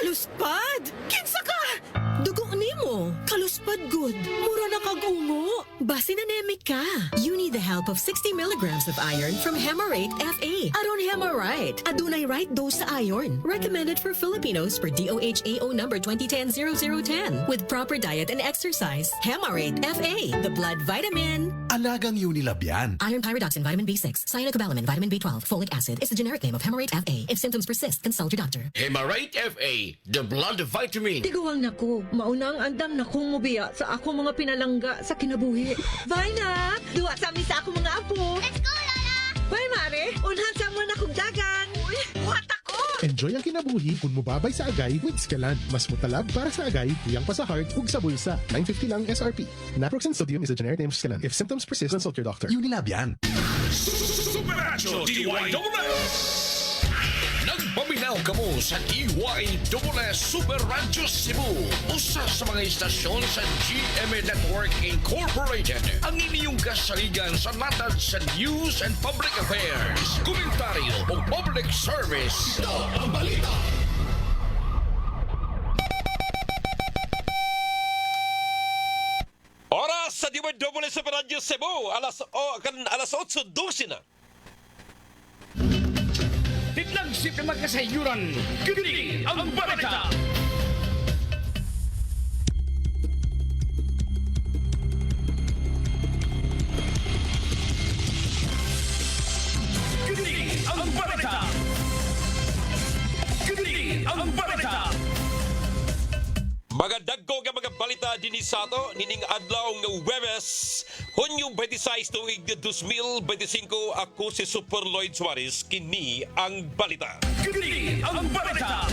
Speaker 3: Kaluspad! Kinsa ka? Dugo nimo. Kaluspad good. Mura na kagungo. Basin anemic ka. You need the help of 60 milligrams of iron from Hemarate FA. Aron Hemarite. Adunay right dose sa iron. Recommended for Filipinos per DOH-AO number 2010-0010. With proper diet and exercise. Hemarate FA. The blood vitamin.
Speaker 2: Alagang Unilab yan.
Speaker 3: Iron pyridoxine, vitamin B6, cyanocobalamin, vitamin B12, folic acid is the generic name of Hemarate FA. If symptoms persist, consult your doctor.
Speaker 4: Hemarate FA, the blood vitamin.
Speaker 3: Tiguang nako, mauna ang andam na kong mubiya sa ako mga pinalangga sa kinabuhi. Bye na! Duwa sa amin sa ako mga apo. Let's go, Lola! Bye, Mare! Unhan sa mga akong dagan. Uy, buhat ako!
Speaker 11: Enjoy ang kinabuhi kung mubabay sa agay with Skelan. Mas mutalab para sa agay, tuyang pa sa heart, ug sa bulsa. $9.50 lang SRP. Naproxen sodium is a generic name of Skelan. If symptoms persist, consult your doctor.
Speaker 2: Unilab yan.
Speaker 13: Supernatural DYSS. Nagpaminaw ka mo sa DYSS Super Rancho Cebu. Usa sa mga istasyon sa GMA Network Incorporated. Ang inyong kasaligan sa latag sa news and public affairs, komentaryo o public service. Ito ang balita.
Speaker 14: Oras sa DYSS Super Rancho Cebu, alas 8:12 na.
Speaker 4: Tidlagsip na magkasayuran. Kini ang balita. Kini ang balita. Kini ang balita.
Speaker 14: Mga dagko nga mga balita dinhi sa ato nining adlaw nga Huwebes, Hunyo 26 tuig 2025. Ako si Super Lloyd Suarez, kini ang balita.
Speaker 13: Kini ang balita.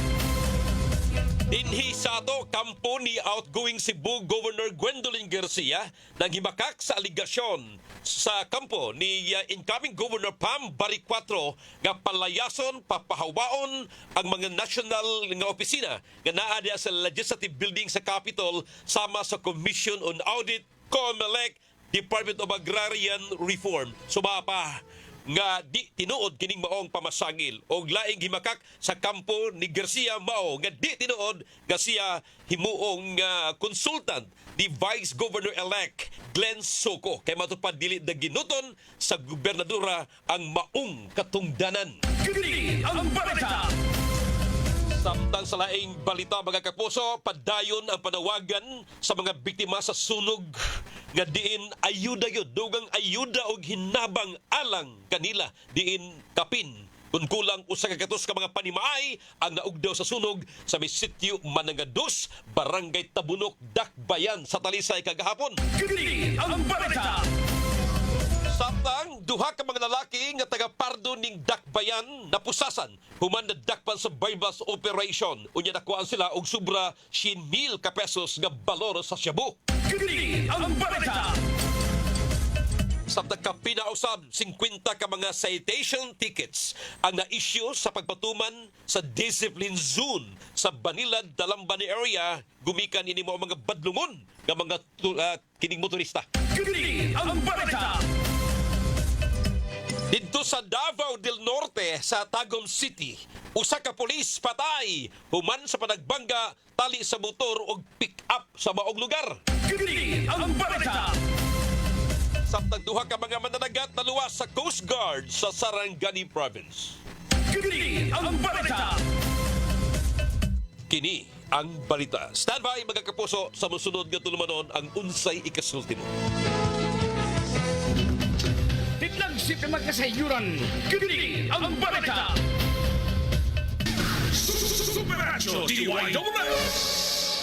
Speaker 14: Dinhi sa ato kampo ni outgoing Cebu Governor Gwendolyn Garcia nang himakak sa aligasyon sa kampo ni incoming Governor Pam Baricuatro nga palayason, papahawaon ang mga national nga opisina nga naa diha sa Legislative Building sa Capitol sama sa Commission on Audit, COMELEC, Department of Agrarian Reform. Sumapa nga di tinuod kining maong pamasangil og laing himakak sa kampo ni Garcia mao nga di tinuod nga siya himuong consultant ni Vice Governor-elect Glenn Soco kay matupad dili na ginuton sa gobernadora ang maong katungdanan.
Speaker 13: Kini ang balita.
Speaker 14: Samtang sa laing balita mga kapuso, padayon ang panawagan sa mga biktima sa sunog nga diin ayuda yun, dugang ayuda og hinabang alang kanila diin kapin. Kung kulang usa ka katos ka mga panimaay ang naugdaw sa sunog sa may sitio Manangados, Barangay Tabunok, Dakbayan sa Talisay kagahapon.
Speaker 13: Kini ang balita.
Speaker 14: Sa Samtang duha ka mga lalaki nga taga Pardo ning Dakbayan napusasan human na dakpan sa bypass operation. Unya nakuhaan sila og sobra 100,000 ka pesos nga balor sa shabu.
Speaker 9: Kini ang balita!
Speaker 14: Samtang kapinausab 50 ka mga citation tickets ang na-issue sa pagpatuman sa discipline zone sa Banilad, Dalambani area gumikan ini mo mga badlungon nga mga kining motorista.
Speaker 9: Kini ang balita!
Speaker 14: Dito sa Davao del Norte sa Tagum City, usa ka pulis patay human sa panagbangga tali sa motor og pick-up sa maong lugar.
Speaker 9: Kini ang balita!
Speaker 14: Samtang duha ka mga mananagat na luwas sa Coast Guard sa Sarangani Province.
Speaker 9: Kini ang balita!
Speaker 14: Kini ang balita. Stand by mga kapuso sa musunod nga tulumanon ang unsay ikasultimo.
Speaker 4: Titlagsip na magkasayuran.
Speaker 9: Kini ang balita!
Speaker 13: Superacho DYWS!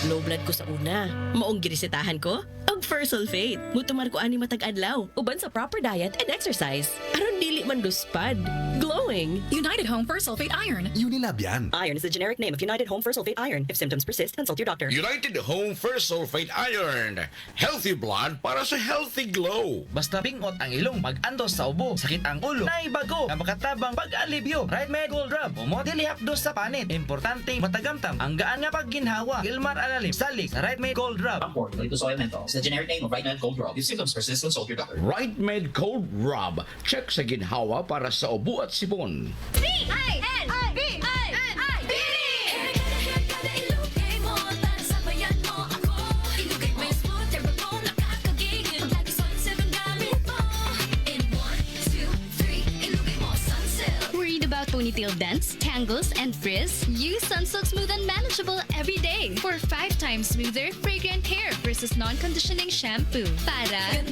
Speaker 5: Low blood ko sa una. Maong ginisitahan ko? Og first sulfate. Mutumar ko ani matag adlaw. Uban sa proper diet and exercise. Aron dili man luspad. Glowing.
Speaker 12: United Home First Sulfate Iron.
Speaker 17: Unilab yan.
Speaker 5: Iron is the generic name of United Home First Sulfate Iron. If symptoms persist, consult your doctor.
Speaker 4: United Home First Sulfate Iron. Healthy blood para sa healthy glow.
Speaker 15: Basta pingot ang ilong pag-andos sa ubo, sakit ang ulo, naibago, na makatabang pag-alibyo. Right Med Gold Rub. Umodili hapdos sa panit. Importante matagamtam. Ang gaan nga pagginhawa. Gilmar alalim. Salik sa Right Med Gold Rub.
Speaker 18: Lactose oil menthol. It's the generic name of Right Med Cold Rub. If symptoms persist, consult your doctor.
Speaker 4: Right Med Cold Rub. Check sa ginhawa para sa ubo at sipon.
Speaker 19: Worried about ponytail dents, tangles, and frizz? Use Sunsilk Smooth and Manageable every day for 5 times smoother, fragrant hair versus non-conditioning shampoo. Para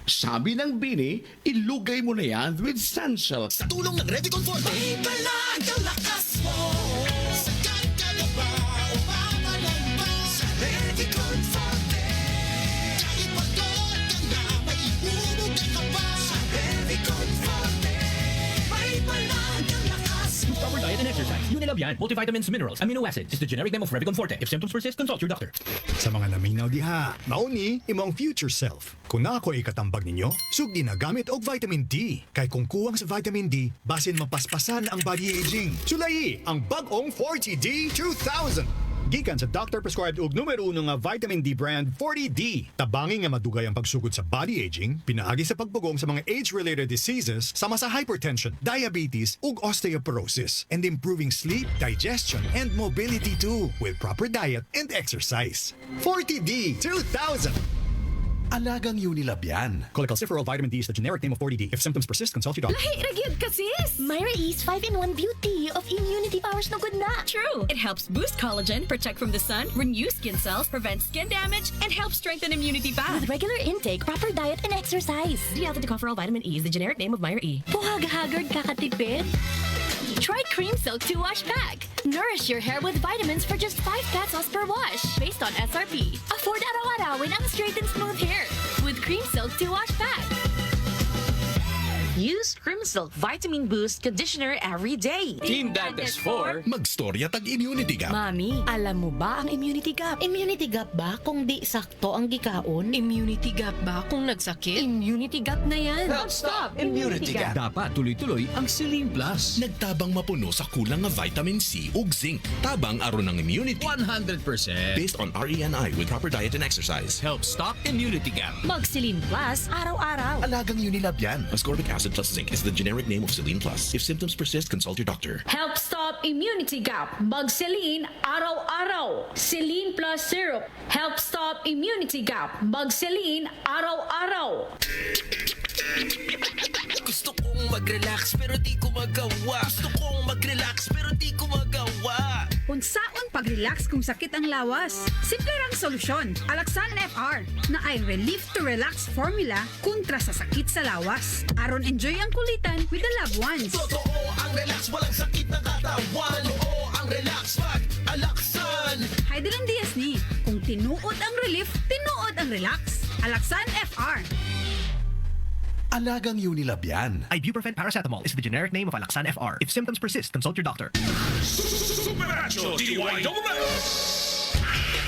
Speaker 4: Sabi ng Bini, ilugay mo na yan with Sunsilk.
Speaker 9: Sa tulong ng Revicon Forte, may palag ang lakas mo. Sagad ka na ba o papalag ba? Sa Revicon Forte, kahit pagod ka na, may ihulog ka pa. Sa Revicon Forte, may palag ang lakas mo.
Speaker 21: Proper diet and exercise. Unilab yan. Multivitamins, minerals, amino acids. Is the generic name of Revicon Forte. If symptoms persist, consult your doctor.
Speaker 27: Sa mga naminaw diha, mauni imong future self. Kung na ako ikatambag ninyo, sugdi na gamit og vitamin D. Kay kung kuwang sa vitamin D, basin mapaspasan ang body aging. Sulay ang bagong 40D 2000. Gikan sa doctor-prescribed og numero 1 nga vitamin D brand 40D. Tabangi nga madugay ang pagsugod sa body aging, pinaagi sa pagpugong sa mga age-related diseases sama sa hypertension, diabetes ug osteoporosis, and improving sleep, digestion, and mobility too with proper diet and exercise. 40D 2000.
Speaker 17: Alagang Unilab yan.
Speaker 27: Cholecalciferol vitamin D is the generic name of 40D. If symptoms persist, consult your doctor.
Speaker 12: Lahi ragyod ka sis!
Speaker 28: Myra E's 5-in-1 beauty of immunity powers no good na.
Speaker 12: True! It helps boost collagen, protect from the sun, renew skin cells, prevent skin damage, and help strengthen immunity pa.
Speaker 28: With regular intake, proper diet, and exercise.
Speaker 5: Dialpha-tocopherol vitamin E is the generic name of Myra E.
Speaker 28: Puhag-haggard kakatipid.
Speaker 12: Try Cream Silk 2-Wash Pack.
Speaker 28: Nourish your hair with vitamins for just 5 pesos per wash.
Speaker 12: Based on SRP.
Speaker 28: Afford araw-arawin ang straight and smooth hair.
Speaker 12: With Cream Silk 2-Wash Pack.
Speaker 5: Use Cream Silk Vitamin Boost Conditioner every day.
Speaker 9: Team Dantes 4.
Speaker 8: Magstorya tag Immunity Gap.
Speaker 5: Mami, alam mo ba ang Immunity Gap?
Speaker 6: Immunity gap ba kung di sakto ang gikaon?
Speaker 12: Immunity gap ba kung nagsakit?
Speaker 5: Immunity Gap na yan.
Speaker 9: Help stop Immunity Gap.
Speaker 13: Dapat tuloy-tuloy ang Celine Plus.
Speaker 20: Nagtabang mapuno sa kulang nga vitamin C ug zinc. Tabang aron ng immunity.
Speaker 13: 100%.
Speaker 20: Based on RENI with proper diet and exercise.
Speaker 13: Help stop immunity gap.
Speaker 6: Mag-Celine Plus araw-araw.
Speaker 17: Alagang Unilab yan.
Speaker 20: Ascorbic acid plus zinc is the generic name of Celine Plus. If symptoms persist, consult your doctor.
Speaker 12: Help stop immunity gap. Mag-Celine araw-araw. Celine Plus Syrup. Help stop immunity gap. Mag-Celine araw-araw.
Speaker 9: Gusto kong mag-relax pero di ko magawa. Gusto kong mag-relax pero di ko magawa.
Speaker 12: Unsaon pag-relax kung sakit ang lawas? Simple rang solusyon. Alaxan FR na ay Relief to Relax formula kontra sa sakit sa lawas. Aron enjoy ang kulitan with the loved ones.
Speaker 9: Totoo ang relax, walang sakit na katawan. Totoo ang relax, mag-alaksan.
Speaker 12: Heidelin Diaz ni. Kung tinuod ang relief, tinuod ang relax. Alaxan FR.
Speaker 21: Alagang Unilab yan. Ibuprofen paracetamol is the generic name of Alaxan FR. If symptoms persist, consult your doctor.
Speaker 13: Supernatural DYSS!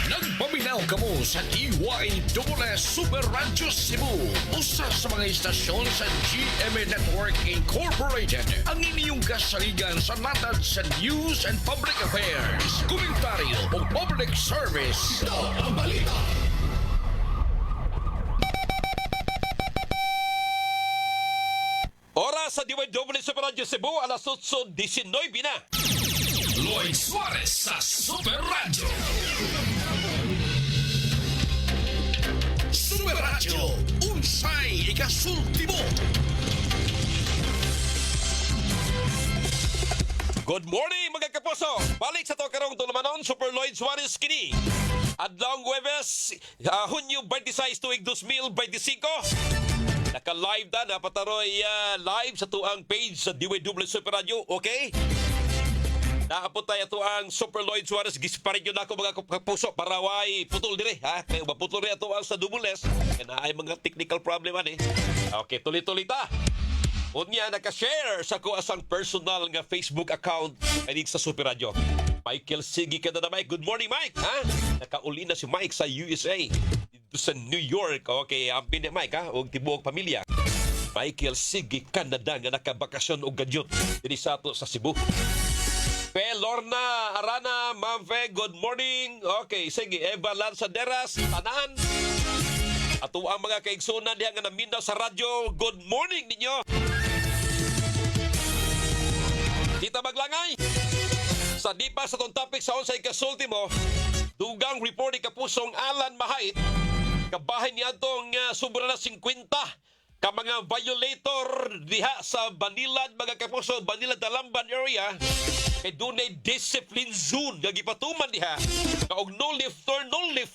Speaker 13: Nagpaminaw ka mo sa DYSS Super Radio Cebu. Usa sa mga istasyon sa GMA Network Incorporated. Ang inyong kasaligan sa matad sa news and public affairs, komentaryo o public service. Ito ang balita.
Speaker 14: Oras sa DYSS Super Radio Cebu, alas 8:19 na.
Speaker 13: Lloyd Suarez sa Super Radio. Super Radio, unsay ikasultimo.
Speaker 14: Good morning mga kapuso! Balik sa to karong tulumanon, Super Lloyd Suarez kini. Adlong Huwebes, Hunyo 26 tuig 2025. Naka-live na napataroy live sa tuang page sa DYSS Super Radio, okay? Naapot tayo ito ang Super Lloyd Suarez. Gisparin nyo na ako mga kapuso para way putol dire, ha? Kaya maputol rin ito ang sa Dumules. Kaya na ay mga technical problem, eh. Okay, tuloy-tuloy ta. Unya, nakashare sa ko asang personal nga Facebook account ay sa Super Radio. Michael Sige ka na Mike. Good morning, Mike, ha? Nakauli na si Mike sa USA. Dito sa New York. Okay, ang ni Mike, ha? O tibuok pamilya. Michael Sige, Canada, nga nakabakasyon o gadyot. Dito sa ato sa Cebu. Lorna Arana, Mamfe, good morning. Okay, sige. Eva Lanzaderas, tanan. Ato ang mga kaigsunan diya nga naminaw sa radyo. Good morning ninyo. Kita maglangay. Sa di pa sa tong topic sa unsay kasultimo, dugang report ni kapusong Alan Mahait, kabahin niya itong sobra na 50 ka mga violator diha sa Banilan, mga kapuso, Banilan Talamban area. Kay dunay discipline zone nga gipatuman diha. Kaog no left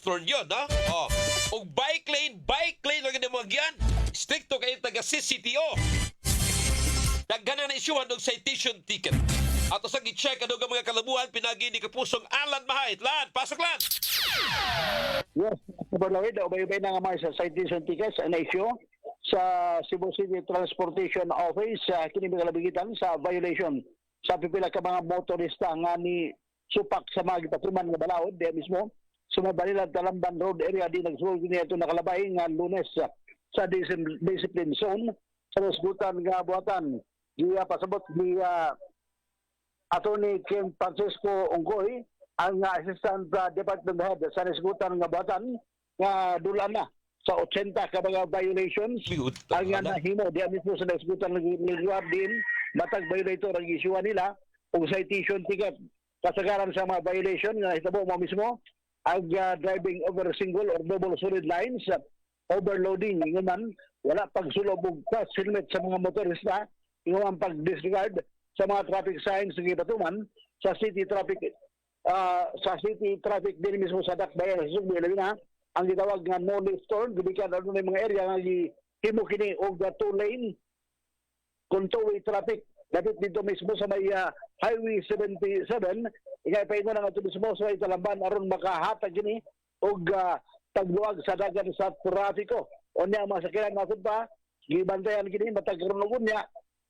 Speaker 14: turn yun, ha? Oh. Og bike lane lang nga mga gyan. Stricto kay taga CCTO. Daghanan na isyuhan og citation ticket. Ato sa gi-check ano mga kalabuhan pinagi ni kapusong Alan Mahait. Lan, pasok lan.
Speaker 1: Yes, Superlawid, ubay-ubay na nga mga sa citation tickets na issue sa Cebu City Transportation Office kini kalabigitan sa violation sa pipila ka mga motorista nga ni supak sa mga gipatuman nga balaod diya mismo sa Banilan Talamban Road area di nagsulod niya ito nakalabay nga Lunes sa discipline zone sa nasgutan nga buhatan giya pasabot ni Attorney Kim Francisco Onggoy ang Assistant Department Head sa nasgutan nga buhatan nga dulan na sa 80 ka mga violations ang nga nahimo diya mismo sa nasgutan nga din matag violator ang isyuhan nila o citation ticket kasagaran sa mga violation nga hitabo mo mismo ang driving over single or double solid lines, overloading man wala pagsulob og fast helmet sa mga motorista, ang pag-disregard sa mga traffic signs ng ibatuman sa city traffic din mismo sa Dakbayan sa Subo na ang gitawag nga no left turn gibikan ano ng mga area nga himo kini og the two lane kung two-way traffic, dapat dito mismo sa may Highway 77, ikay paingo na nga ito mismo sa may Talamban, aron makahatag gini og tagluwag sa dagan sa trafiko. O niya, mga sakiran nga pa, gibantayan gini, matagkaroon niya,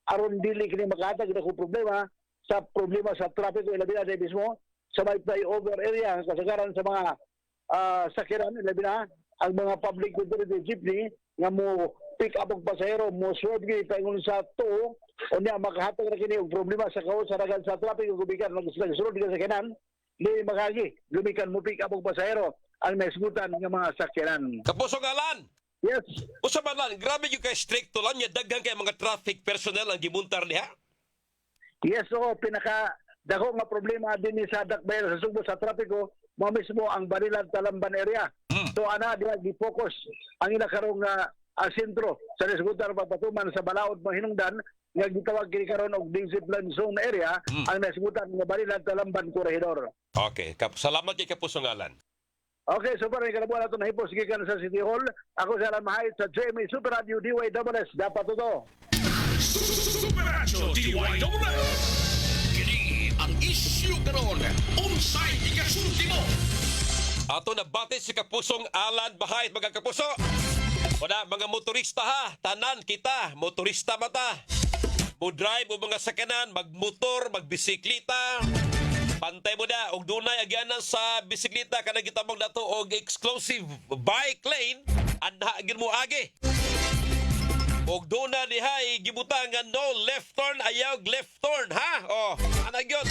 Speaker 1: aron dili kini makahatag na kung problema sa trafiko, ilabi na mismo, sa may flyover area, kasagaran sa mga sakiran, ilabi na, ang mga public utility jeepney, nga mo pick up ang pasahero mo swerve gini paingon sa to o niya makahatag na kini og problema sa kaos sa dagan sa traffic ug gubikan nagsulod sa kanan di makagi gumikan mo pick up ang pasahero ang naisgutan nga mga sakyanan.
Speaker 14: Kapusong Alan.
Speaker 1: Yes.
Speaker 14: Usa man lang, grabe yung kay stricto lang niya daghan kay mga traffic personnel ang gimuntar niya.
Speaker 1: Yes, so pinaka dako nga problema din sa Dakbayan sa Subo sa trapiko mo mismo ang Banilan Talamban area. So ana diha gi-focus ang ila karong sentro sa nasgutan pagpatuman sa balaod mga hinungdan nga gitawag kini karon og discipline zone area ang nasgutan nga Banilan Talamban Corridor.
Speaker 14: Okay, salamat kay Kapusong Alan.
Speaker 1: Okay, so para kalabuan nato nahipos gikan sa City Hall. Ako si Alan Mahait sa GMA Super Radio DYSS. Dapat to.
Speaker 13: Super Radio DYSS. Kini ang issue karon. Unsay ikasultimo.
Speaker 14: Ato na bati si kapusong Alan Bahayt, mga kapuso. Wala, mga motorista ha. Tanan kita, motorista mata. Mo-drive o mga sakyanan, magmotor, magbisiklita. Pantay mo na, og dunay agyanan sa bisikleta kanang gitabang nato og exclusive bike lane, anha mo agi. Og duna diha gibutang nga no left turn, ayaw left turn ha. Oh, ana gyud.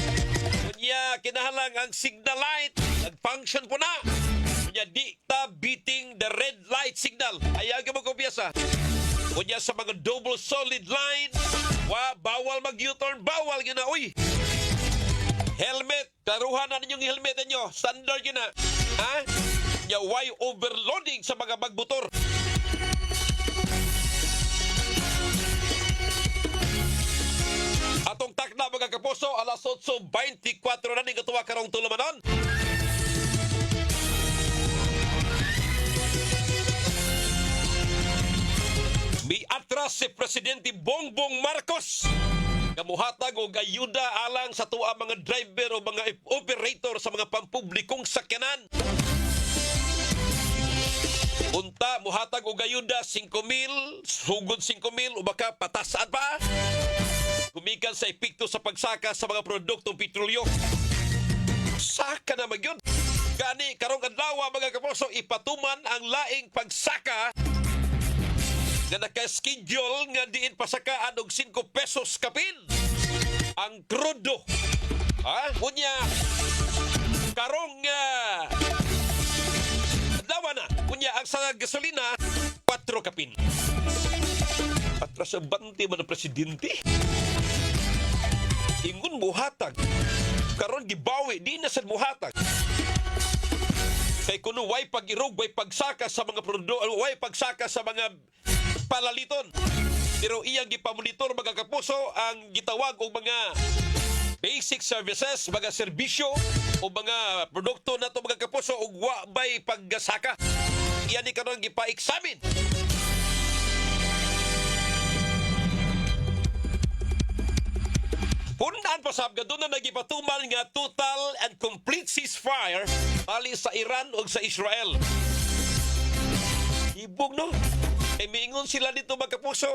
Speaker 14: Kunya kinahanglan ang signal light nag-function po na. Kunya di ta beating the red light signal. Ayaw gyud mo kopyasa. Kunya sa mga double solid line, bawal mag-U-turn, bawal gyud na uy. Helmet, karuhan na ninyong helmet ninyo. Standard yun na. Ha? Why overloading sa mga magmotor? Atong takna mga kapuso, alas 8:24 na ning katuwa karong tulumanon. May atras si Presidente Bongbong Marcos. Kamuhatag o ayuda alang sa tuwa mga driver o mga operator sa mga pampublikong sakyanan. Unta, muhatag o ayuda 5,000, sugod 5,000 o baka patasaan pa. Kumikan sa epekto sa pagsaka sa mga produktong petrolyo. Saka na magyod. Gani, karong adlaw mga kapuso, ipatuman ang laing pagsaka nga naka-schedule nga diin pasakaan og 5 pesos kapin ang krudo. Ha? Unya karong dawa na. Unya ang sa gasolina 4 kapin. Atras ang banti man ang presidente. Ingon muhatag. Karon gibawi di na sad muhatag. Kay kuno way pag-irog, way pagsaka sa mga produkto, way pagsaka sa mga palaliton. Pero iyang gipamonitor mga kapuso ang gitawag og mga basic services, mga serbisyo o mga produkto nato mga kapuso og wa bay paggasaka. Iyan ni karon gipa-examine. Punaan pa sab doon na nagipatuman nga total and complete ceasefire ali sa Iran o sa Israel. Ibog no? Eh, miingon sila dito mga kapuso.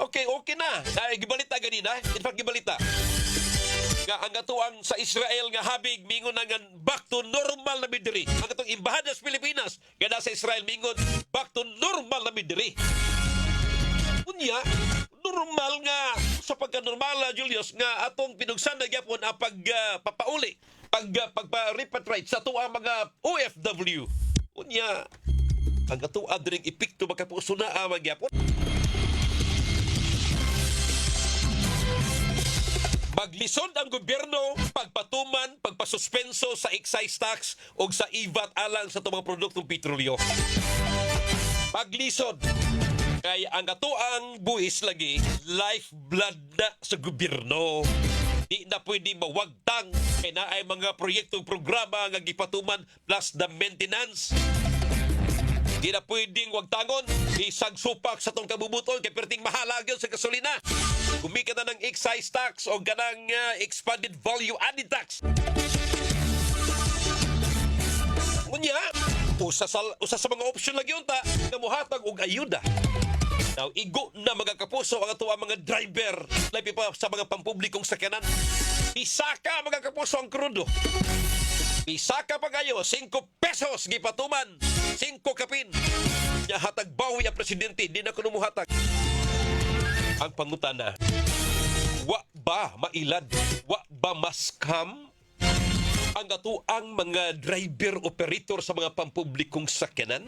Speaker 14: Okay na. Gibalita ganina. In fact, gibalita. Nga ang atuang sa Israel nga habig, mingon na nga back to normal na midiri. Ang atong embahada sa Pilipinas, nga sa Israel, mingon back to normal na midiri. Unya, normal nga sa pagka-normal, Julius, nga atong pinugsan na gyapon ang pagpapauli, pagpa-repatriate sa tuang mga OFW. Unya, ang atuan diring epekto makapuso na ang magyapon. Maglisod ang gobyerno, pagpatuman, pagpasuspenso sa excise tax o sa IVAT alang sa mga produktong petrolyo. Maglisod. Kaya ang atuang buhis lagi, lifeblood na sa gobyerno. Di na pwede mawagtang kaya na ay mga proyektong programa nga gipatuman plus the maintenance. Di na pwedeng wagtangon, isang supak sa tong kabubuton kay perting mahalagyan sa gasolina. Kumika na ng excise tax o ganang expanded value added tax. Unya, usa sa mga opsyon lagi unta nga mohatag og ayuda. Now, igo na mga kapuso ang ato ang mga driver labi pa sa mga pampublikong sakyanan. Isaka mga kapuso ang krudo. Isaka pa kayo, 5 pesos gipatuman, 5 kapin. Nya hatag bawi ang presidente, di na kuno muhatag. Ang pangutana, wa ba mailad, wa ba maskam ang ato ang mga driver operator sa mga pampublikong sakyanan?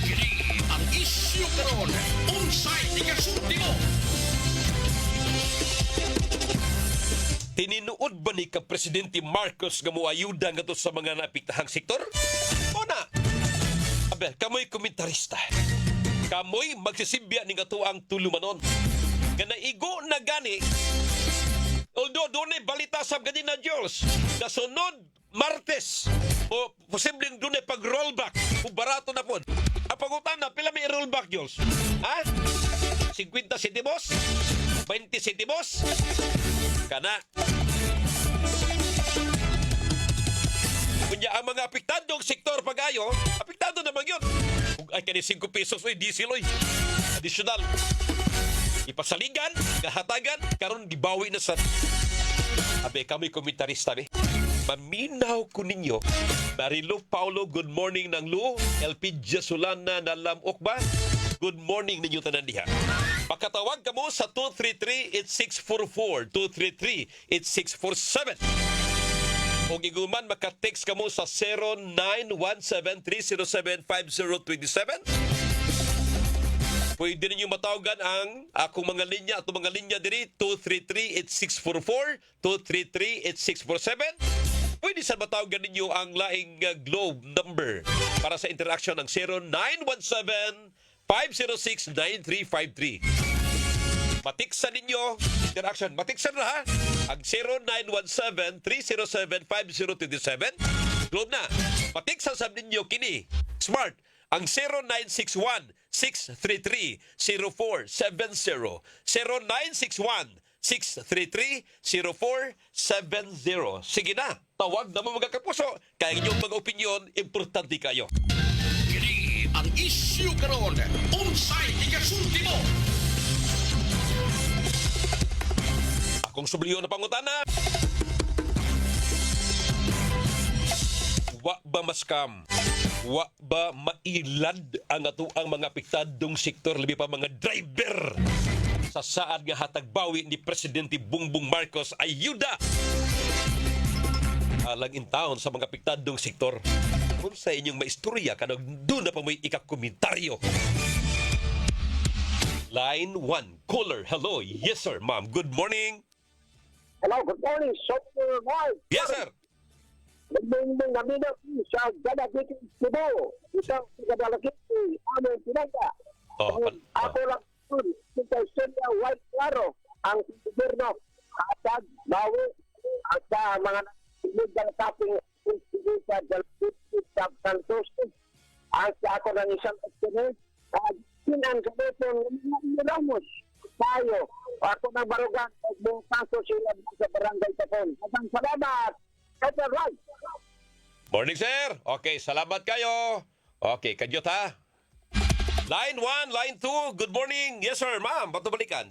Speaker 13: Kini ang isyu karon. Unsay ikasulti mo?
Speaker 14: Tininuod ba ni ka Presidente Marcos nga moayuda nga to sa mga napiktahang sektor? O na? Abe, kamoy komentarista. Kamoy magsisibya ni nga to ang tulumanon. Nga naigo na gani, although doon ay balita sa ganina Diyos, na sunod Martes, o posibleng doon ay pag-rollback, o barato na po. Ang pagutan na, pila may rollback Diyos? Ha? 50 centimos? 20 centimos? Kana. Kunya ang mga apektadong sektor pag-ayo, apektado naman yun. Kung ay kani 5 pesos, oy, diesel, oy. Additional. Ipasaligan, kahatagan, karon gibawi na sa... Abe, kami komentarista, be. Maminaw ko ninyo. Marilo Paulo, good morning ng Lu. LP Jasulana na Lamok ba? Good morning ninyo tanan diha. Pakatawag ka mo sa 233-8644, 233-8647. O iguman, makatext ka mo sa 0917-307-5027. Pwede ninyo matawagan ang akong mga linya at mga linya diri 233-8644, 233-8647. Pwede sa matawagan ninyo ang laing Globe number para sa interaction ng 0917-506-9353. Matiksan ninyo interaction. Matiksan na ha. Ang 0917-307-5027. Globe na. Matiksan sa ninyo kini. Smart. Ang 0961-633-0470. 0961-633-0470. Sige na. Tawag na mo mga kapuso. Kaya inyong mga opinyon, importante kayo.
Speaker 13: Kini ang isyu karon. Unsay ikasulti mo?
Speaker 14: Akong subliyo na pangutana. Wa ba maskam? Wa ba mailad ang ato ang mga apektadong sektor, labi pa mga driver? Sa saad nga hatagbawi ni Presidente Bongbong Marcos ayuda alang in town sa mga apektadong sektor. Kung sa inyong maistorya, kanang doon na pa may ikakomentaryo. Line 1, caller, hello. Yes sir, ma'am. Good morning.
Speaker 7: Hello, good morning. Super Mike.
Speaker 14: Yes sir.
Speaker 7: Nagmumong namin sa Galagiti Cebu. Isang Galagiti, aming pinagda. Ako lang yun, sa Australia, White Claro, ang gobyerno, hatag, bawi, at sa mga illegal tapping sa Galagiti sa Santos. At ako ng isang experience, sinan sa betong Ramos, tayo, ako ng Barugan, at buong kaso sila sa barangay Tapon. Maraming salamat. Right.
Speaker 14: Morning, sir. Okay, salamat kayo. Okay, kadyot ha. Line 1, line 2, good morning. Yes, sir, ma'am. Bato balikan.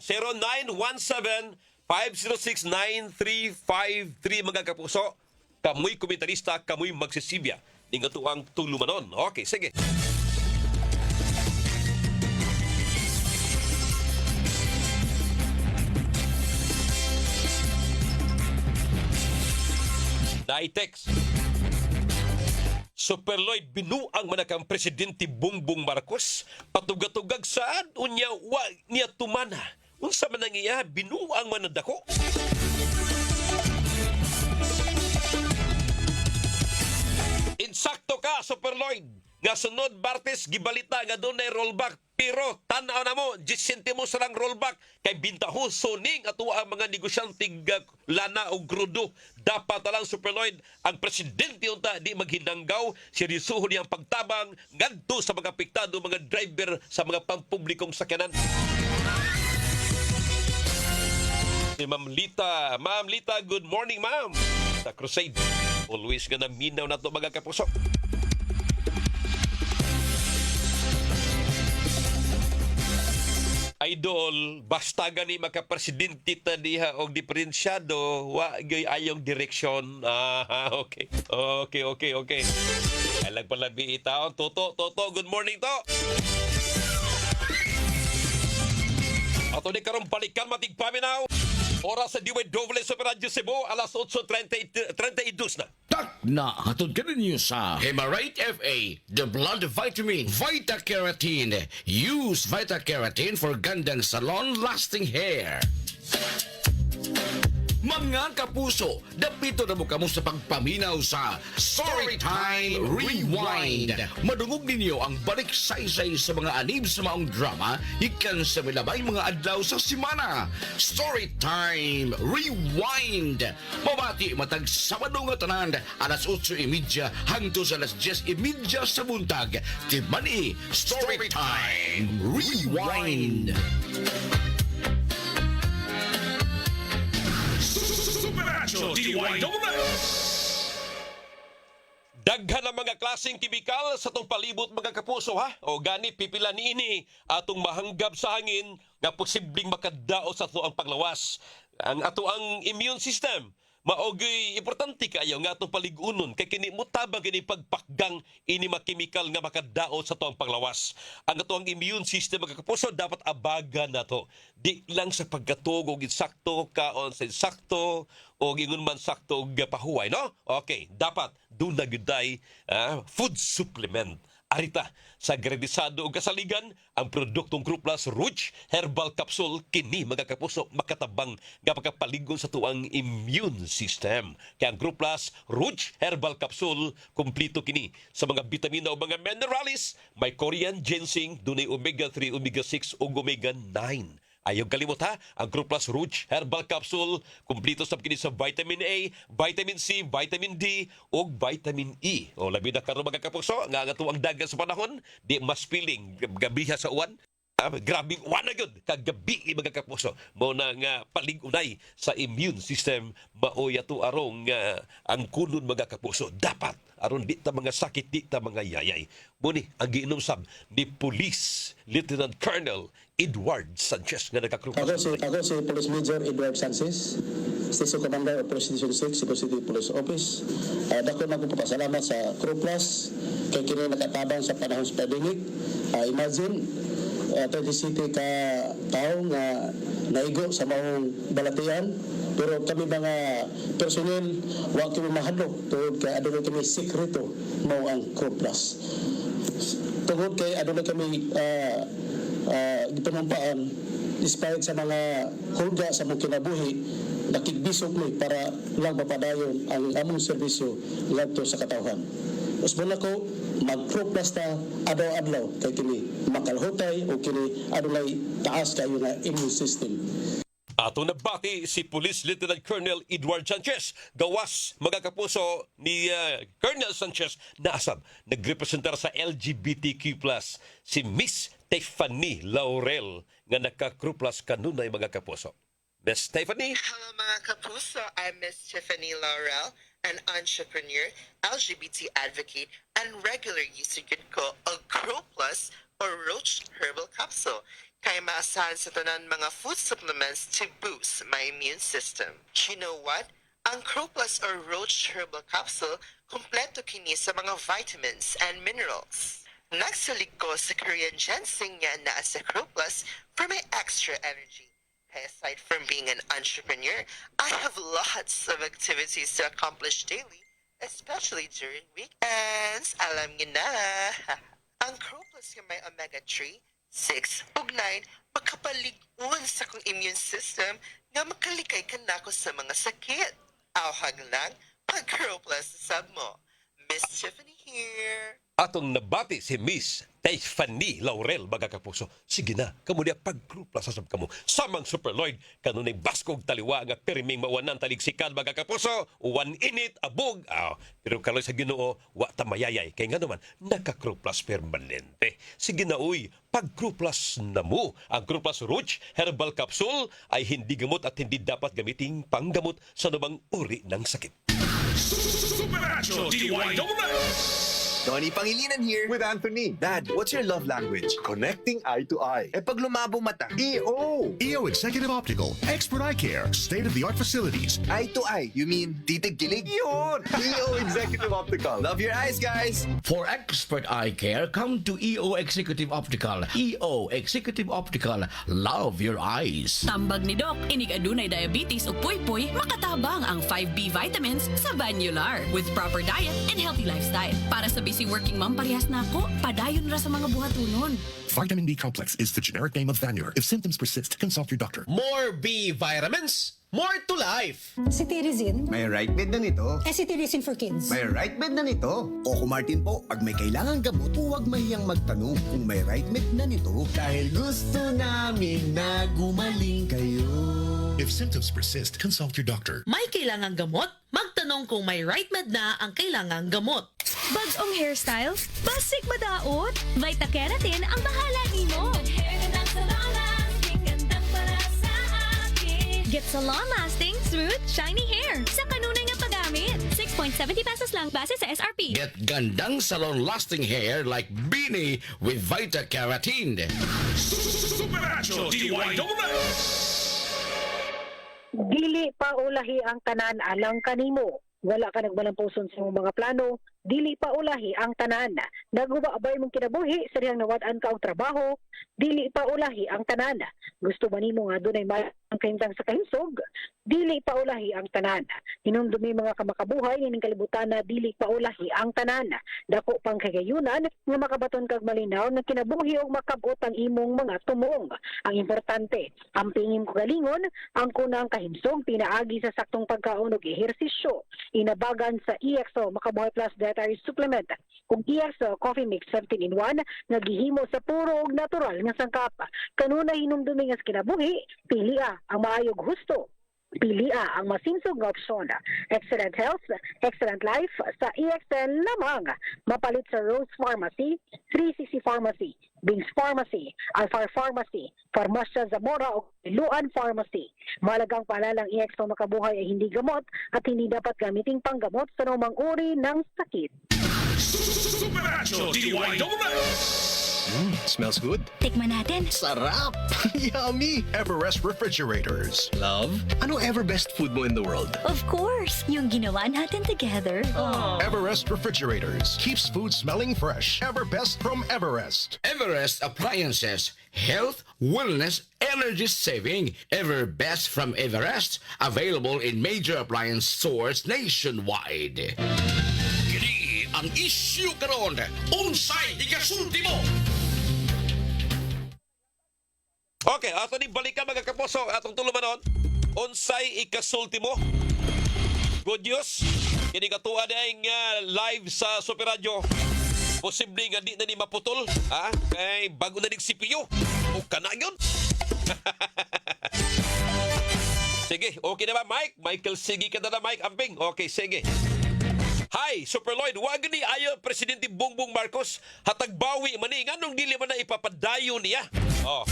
Speaker 14: 0917-506-9353, mga kapuso. Kamu'y komentarista, kamu'y magsisibya. Ingat ang tulumanon. Okay, sige. Na-text. Super Lloyd, binuang manakang Presidente Bongbong Marcos. Patugag-tugag saan? Unya, wa niya tumana. Unsa man ang iya, binuang manadako. Insakto ka, Super Lloyd. Nga sunod, Bartes, gibalita nga doon ay rollback. Pero, tanaw na mo, 10 centimos lang rollback. Kay bintaho, suning at ang mga negosyanting lana o grudo. Dapat lang, Super Lloyd, ang presidente unta di maghinanggaw. Seryosohon niyang pagtabang ngadto sa mga apektado, mga driver sa mga pampublikong sakyanan. Si Ma'am Lita. Ma'am Lita, good morning, ma'am. Sa Crusade. Always nga naminaw na ito, mga kapuso. Idol, basta gani makapresidente ta diha og diferensyado, wa gay ayong direksyon. Okay. Okay. Alang pala biitaon. Toto, good morning to. Ato ni karong balikan matig paminaw. Oras sa DWW Super Radio Cebu, alas 8:32 na.
Speaker 4: Tak na hatod ka ninyo sa Hemarite FA, the blood vitamin, Vita Keratin. Use Vita Keratin for gandang salon-lasting hair. Mga kapuso, dapito na mo kamo sa pagpaminaw sa Storytime Rewind. Madungog ninyo ang balik-saysay sa mga anib sa maong drama ikan sa milabay mga adlaw sa simana. Storytime Rewind. Mabati matag Sabado nga tanan, alas 8:30 hangtod sa alas 10:30 sa buntag. Timani Storytime Rewind.
Speaker 13: Supernatural DYWS.
Speaker 14: Daghan ang mga klaseng kimikal sa tong palibot mga kapuso ha. O gani pipila niini atong mahanggab sa hangin nga posibleng makadao sa ato ang paglawas. Ang ato ang immune system. Maogi importante kayo nga atong paligunon kay kini mutabang kini pagpakgang ini makimikal nga makadao sa ato ang paglawas. Ang ato ang immune system mga kapuso dapat abaga nato. Di lang sa pagkatog og insakto kaon sa insakto o ingon man sakto og pahuway no? Okay, dapat doon na gyuday food supplement. Arita, sa gradisado o kasaligan, ang produktong Group Plus Rouge Herbal Capsule kini mga kapuso makatabang nga pagkapaligon sa tuang immune system. Kaya ang Group Plus Rouge Herbal Capsule kumplito kini sa mga vitamina o mga mineralis, may Korean ginseng, dunay omega-3, omega-6 o omega-9. Ayaw kalimot ha, ang Group Plus Rouge Herbal Capsule, kumplito sa kini sa vitamin A, vitamin C, vitamin D, o vitamin E. O labi na karon mga kapuso, nga ang dagan sa panahon, di mas piling gabiha sa uwan. Grabing uwan na yun, kagabi mga kapuso. Mo na nga palig-unay sa immune system, maoy ato arong ang kunon mga kapuso. Dapat, aron di ta mga sakit, di ta mga yayay. Muni, ang giinom sab ni Police Lieutenant Colonel Edward Sanchez nga nagkakrupas.
Speaker 3: Ako si Police Major Edward Sanchez, Station Commander of Police Division 6, Cebu City Police Office. Dako na ko papasalamat sa Crew Plus kay kini nakatabang sa panahon sa pandemic. Imagine 20 city ka tao nga naigo sa maong balatian, pero kami mga personnel wa kami mahadlok tungod kay aduna kami sekreto mao ang Crew Plus. Tungod kay aduna kami gipanumpaan despite sa mga hulga sa mong kinabuhi, nakigbisog mo para lang mapadayon ang among serbisyo ngadto sa katawhan. Usbon ako mag-Crew Plus ta adlaw-adlaw kay kini makalhutay o kini adunay taas kayo nga immune system.
Speaker 14: Ato nabati si Police Lieutenant Colonel Edward Sanchez. Gawas mga kapuso ni Colonel Sanchez na asab nagrepresentar sa LGBTQ+, si Miss Tiffany Laurel nga naka-Crew Plus kanunay mga kapuso. Miss Tiffany?
Speaker 10: Hello mga kapuso, I'm Miss Tiffany Laurel, an entrepreneur, LGBT advocate, and regular user ko of Crew Plus or Roach Herbal Capsule. Kaya maasahan sa tanan mga food supplements to boost my immune system. You know what? Ang Crew Plus or Roach Herbal Capsule, kompleto kini sa mga vitamins and minerals. Nagsalig ko sa Korean ginseng nga na sa Crew Plus for my extra energy. Aside from being an entrepreneur, I have lots of activities to accomplish daily, especially during weekends. Alam niyo na, ang Crew Plus yung may omega-3, 6, ug 9, makapalig-on sa kong immune system nga makalikay ka na ako sa mga sakit. Awhag lang, pag-Crew Plus sa sub mo. Miss Tiffany here.
Speaker 14: Atong nabati si Miss Tiffany Laurel mga kapuso. Sige na, kamo niya pag-Crew Plus asab kamo. Samang Superloid, kanunay baskog taliwa nga perming mawanan taligsikan mga kapuso. One init, abog. Pero kaloy sa Ginoo, wa ta mayayay. Kaya nga naman, naka-Crew Plus permanente. Sige na uy, pag-Crew Plus na mo. Ang Crew Plus Rouge Herbal Capsule ay hindi gamot at hindi dapat gamiting panggamot sa namang uri ng sakit.
Speaker 13: Supernatural DYWS!
Speaker 2: Donnie Pangilinan here with Anthony. Dad, what's your love language? Connecting eye to eye. Eh pag lumabo mata, EO.
Speaker 27: EO Executive Optical, expert eye care, state-of-the-art facilities.
Speaker 2: Eye to eye, you mean titig kilig? Yun! EO Executive Optical. Love your eyes, guys!
Speaker 4: For expert eye care, come to EO Executive Optical. EO Executive Optical. Love your eyes.
Speaker 5: Tambag ni Doc, inig adunay diabetes o puy-puy, makatabang ang 5B vitamins sa Vanular with proper diet and healthy lifestyle. Para sa busy working mom, parehas na ako, padayon ra sa mga buhatunon.
Speaker 11: Vitamin B complex is the generic name of Vanular. If symptoms persist, consult your doctor.
Speaker 16: More B vitamins, more to life.
Speaker 22: Cetirizine.
Speaker 17: May right med na nito.
Speaker 22: Cetirizine for kids.
Speaker 17: May right med na nito. Oco Martin po, pag may kailangan gamot, huwag mahiyang magtanong kung may right med na nito. Dahil gusto namin na gumaling kayo.
Speaker 11: If symptoms persist, consult your doctor.
Speaker 23: May kailangang gamot? Magtanong kung may right med na ang kailangang gamot.
Speaker 28: Bagong hairstyle? Basic madaot? Vita Keratin ang bahala nimo. Get salon lasting, smooth, shiny hair sa kanunay nga paggamit. gamit. 6.70 pesos lang base sa SRP.
Speaker 4: Get gandang salon-lasting hair like Beanie with Vita Keratin.
Speaker 13: Superacho DYWS.
Speaker 6: Dili pa ulahi ang tanan alang kanimo. Wala ka nagbalampuson sa imong mga plano, dili pa ulahi ang tanan. Nagubabay mong kinabuhi sa dihang nawad-an ka og trabaho, dili pa ulahi ang tanan. Gusto ba nimo nga dunay ang kahimtang sa kahinsog, dili pa ulahi ang tanan. Hinumdumi mga kamakabuhay ning kalibutan na dili pa ulahi ang tanan. Dako pang kagayunan nga makabaton kag malinaw nga kinabuhi og makabot ang imong mga tumuong. Ang importante, ang pingin ko galingon, ang kunang kahinsog pinaagi sa saktong pagkaon og ehersisyo. Inabagan sa EXO Makabuhay Plus Dietary Supplement kung EXO Coffee Mix 17-in-1 nga gihimo sa puro og natural nga sangkap. Kanunay hinumdumi nga sa kinabuhi, pilia ang maayog husto. Pilia ang masinsog nga opsyon. Excellent health, excellent life sa EXL lamang. Mapalit sa Rose Pharmacy, 360 Pharmacy, Bings Pharmacy, Alfar Pharmacy, Farmasya Zamora o Luan Pharmacy. Malagang paalalang EXO Makabuhay ay hindi gamot at hindi dapat gamiting panggamot sa anumang uri ng sakit.
Speaker 13: Superacho DYWS.
Speaker 8: Smells good.
Speaker 28: Tikman natin.
Speaker 8: Sarap! Yummy! Everest Refrigerators. Love, ano ever best food mo in the world?
Speaker 28: Of course, yung ginawa natin together.
Speaker 8: Everest Refrigerators. Keeps food smelling fresh. Ever best from Everest.
Speaker 4: Everest Appliances. Health, wellness, energy saving. Ever best from Everest. Available in major appliance stores nationwide.
Speaker 13: Kini ang issue karon. Unsay ikasulti mo?
Speaker 14: Okay, ato ni balikan mga kapuso. Atong tulumanon. Unsay ikasulti mo? Good news. Kini katuwa nga live sa Super Radio. Posible nga di na ni maputol. Ha? Kay bago na ning CPU. O kana yun. Sige, okay na ba, Mike? Michael, sige ka na Mike. Amping. Okay, sige. Hi, Super Lloyd. Wag ni ayo Presidente Bongbong Marcos hatag bawi man ni nganong dili man na ipapadayon niya. Oh.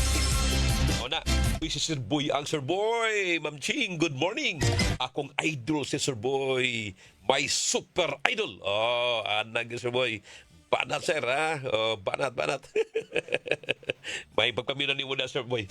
Speaker 14: Na, uy, si Sir Boy, ang Sir Boy. Ma'am Ching, good morning. Akong idol si Sir Boy. My super idol. Oh, anag Sir Boy. Banat, sir, ha? Oh, banat. May pagpamino ni muna, Sir Boy.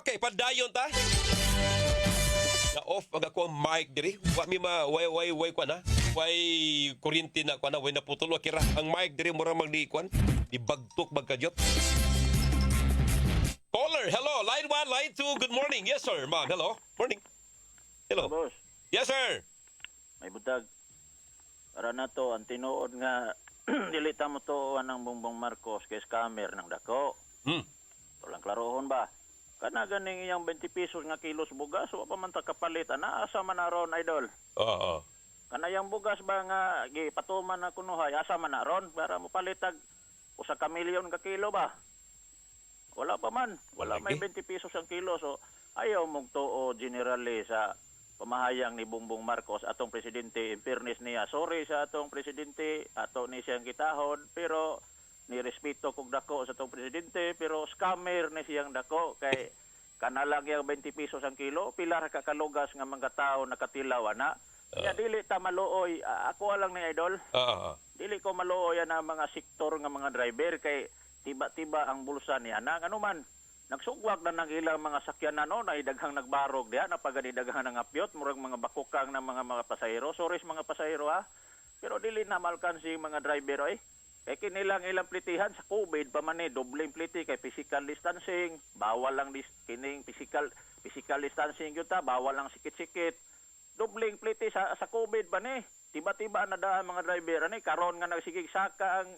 Speaker 14: Okay, padayon ta. Na-off ang ako ang mic diri. Wa mi way ko na. Way kuryente na ko na. Way naputol. Kira ang mic diri mura magdiikwan. Ibagtok magkadyot. Caller, hello. Line 1, line 2. Good morning. Yes, sir. Ma'am, hello. Morning. Hello.
Speaker 15: Boss.
Speaker 14: Yes, sir.
Speaker 15: May butag. Para na to, ang tinuod nga, dilita mo to anang Bongbong Marcos kay scammer ng dako. Walang klarohon ba? Kana ganing iyang 20 pesos nga kilos bugas, wa pa man ta kapalit. Asa man na ron, idol?
Speaker 14: Oo.
Speaker 15: Kana yang bugas ba nga gipatuman na kunuhay, asa man na ron para mo palitag usa ka milyon ka kilo ba? Wala pa man. Wala may 20 pesos ang kilo. So ayaw mong tuo generally sa pamahayang ni Bongbong Marcos atong presidente. In fairness niya, sorry sa atong presidente, ato ni siyang kitahod, pero nirespeto kog dako sa atong presidente, pero scammer ni siyang dako kay kanalang yang 20 pesos ang kilo, pilar ka kalugas nga mga tao nakatilaw ana. Ya dili ta maluoy, ako lang ni idol. Dili ko maluoy na mga sektor nga mga driver kay tiba-tiba ang bulsa niya na ano man. Nagsugwag na ng ilang mga sakyanan no, na idaghang nagbarog diha, napagadidaghang ng apyot, murag mga bakukang ng mga pasahero. Sorry mga pasahero ha. Pero dili na malkansi mga driver oy. Kay kinilang ilang plitihan sa COVID pa man dobleng pliti kay physical distancing, bawal lang kining physical distancing gyud ta, bawal lang sikit-sikit. Dobleng pliti sa COVID ba ni? tiba-tiba na daan mga driver ani karon nga nagsigig saka ang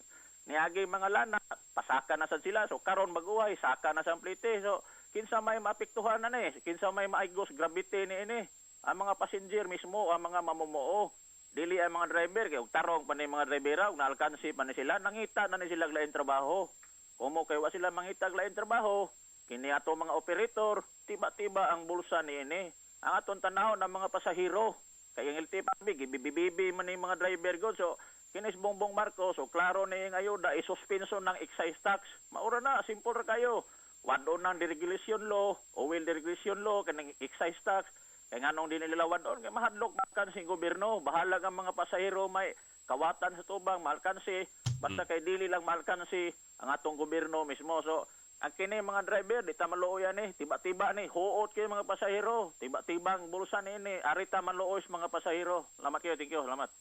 Speaker 15: niagi mga lana, pasaka na sad sila. So karon mag-uway, saka na sa plite. So kinsa may maapektuhan na ni, kinsa may maigos gravity ni ini. Ang mga passenger mismo, ang mga mamumuo, dili ang mga driver kay og tarong pa ni mga driver og naalkansi pa ni sila, nangita na ni sila lain trabaho. Kumo kay wa sila mangita lain trabaho, kini ato mga operator, tiba-tiba ang bulsa ni ini. Ang aton tanaw ng mga pasahero, kay ang LTFRB gibibibi man ni mga driver god. So kinis Bongbong Marcos, so klaro na yung ayuda, isuspenso ng excise tax. Maura na, simple ra kayo. Wadon ng deregulation law, oil deregulation law, kanang excise tax. Kaya nga nung nila wadon, kaya mahadlok malkansi gobyerno. Bahala ang mga pasahero may kawatan sa tubang, malkansi. Basta kay dili lang malkansi ang atong gobyerno mismo. So, ang kini mga driver, di ta maluoyan ni, tiba-tiba ni, huot kayo mga pasahero. Tiba-tibang bulsa ni ini, arita maluoy mga pasahero. Salamat kayo, thank you, salamat.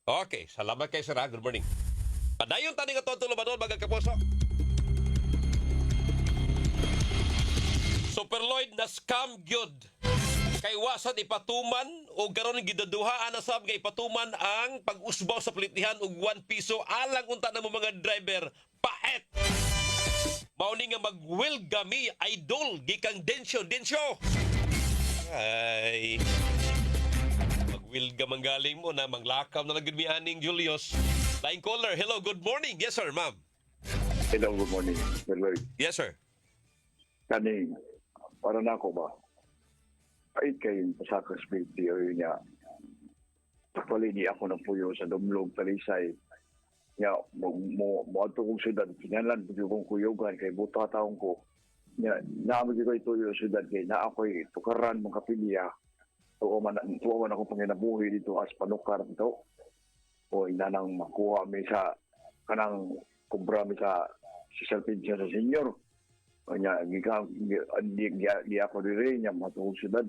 Speaker 14: Okay, salamat kay Sir. Good morning. Padayon tani nga tonto lumadon mga kapuso. Super Lloyd na scam gyud. Kay wasan ipatuman o garon gidaduhaan na sab nga ipatuman ang pag-usbaw sa plitihan og 1 piso alang unta na mo mga driver paet. Mauni nga mag-welgami idol gikang Densyo. Ay. Wilga manggaling mo na manglakaw na nagud mi aning Julius. Line caller, hello, good morning. Yes sir, ma'am.
Speaker 9: Hello, good morning. Sir Lloyd.
Speaker 14: Yes sir.
Speaker 9: Kaning, para na ako ba? Pait kayo sa speed theory niya. Pali ni ako ng puyo sa Dumlog, Talisay. Nga, mo ato kong syudad, kinalan, puyo kong kuyogan, kay buta taong ko. Nga, naamag ko ito yung syudad, kay na ako'y tukaran mong kapilya. Tuwa man ako panginabuhi dito as panukar dito. O inanang makuha mi sa kanang kumpra mi sa social pension sa senior. Kanya gi ako diri nya matulog syudad.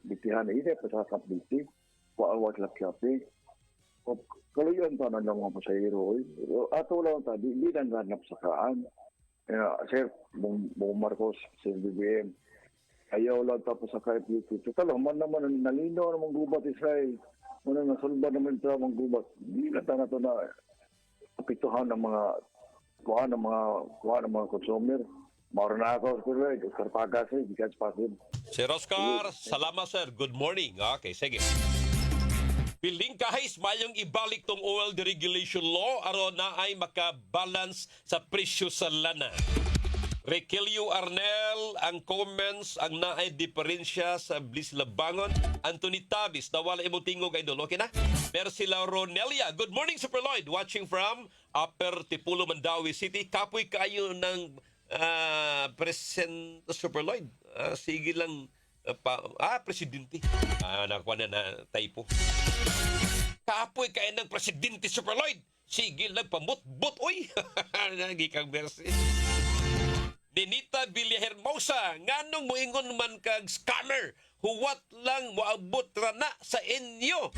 Speaker 9: Bitihan ide pasasap dito. Kuawat lapi. Kalau yun pa na lang mga pasahero. Ato lang tadi di dan ganap sakaan. Sir Bong Marcos sa BBM. Ayaw lang tapos sa kahit YouTube. Talang man naman nalino namang gubat Israel. Muna nasulba naman ito ang gubat. Hindi na ito na apituhan ng mga kuha ng mga consumer. Maura na ako, Sir Oscar Pagas, because pasid.
Speaker 14: Sir Oscar, salamat sir. Good morning. Okay, sige. Piling kahis mayong ibalik tong oil deregulation law aron na ay makabalance sa presyo sa lana. Requilio Arnel, ang comments, ang naay diferensya sa Bliss Labangon. Anthony Tabis, nawala imong tingog idol. Okay na? Persila Ronelia, good morning Super Lloyd. Watching from Upper Tipulo, Mandawi City. Kapoy kayo ng President Super Lloyd. Sige lang. Presidente. Nakuha na typo. Kapoy kayo ng Presidente Super Lloyd. Sige lang pamut-but. Uy! Nagikang versi. Denita Villahermosa, nganong moingon man kag scammer, huwat lang moabot rana sa inyo.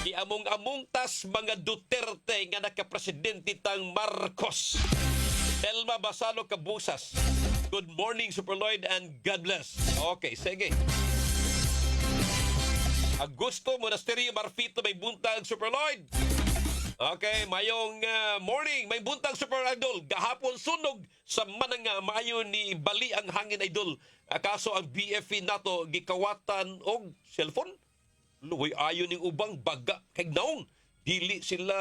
Speaker 14: Iamong-among tas mga Duterte nga nakapresidente tang Marcos. Telma Basalo Kabusas. Good morning Super Lloyd and God bless. Okay, sige. Augusto Monasterio Marfito may buntag Super Lloyd. Okay, mayong morning. May buntang Super Idol. Gahapon sunog sa manang mayo ni Bali ang hangin Idol. Kaso ang BFE nato gikawatan og cellphone. Luway ayo ning ubang baga kay naong. Dili sila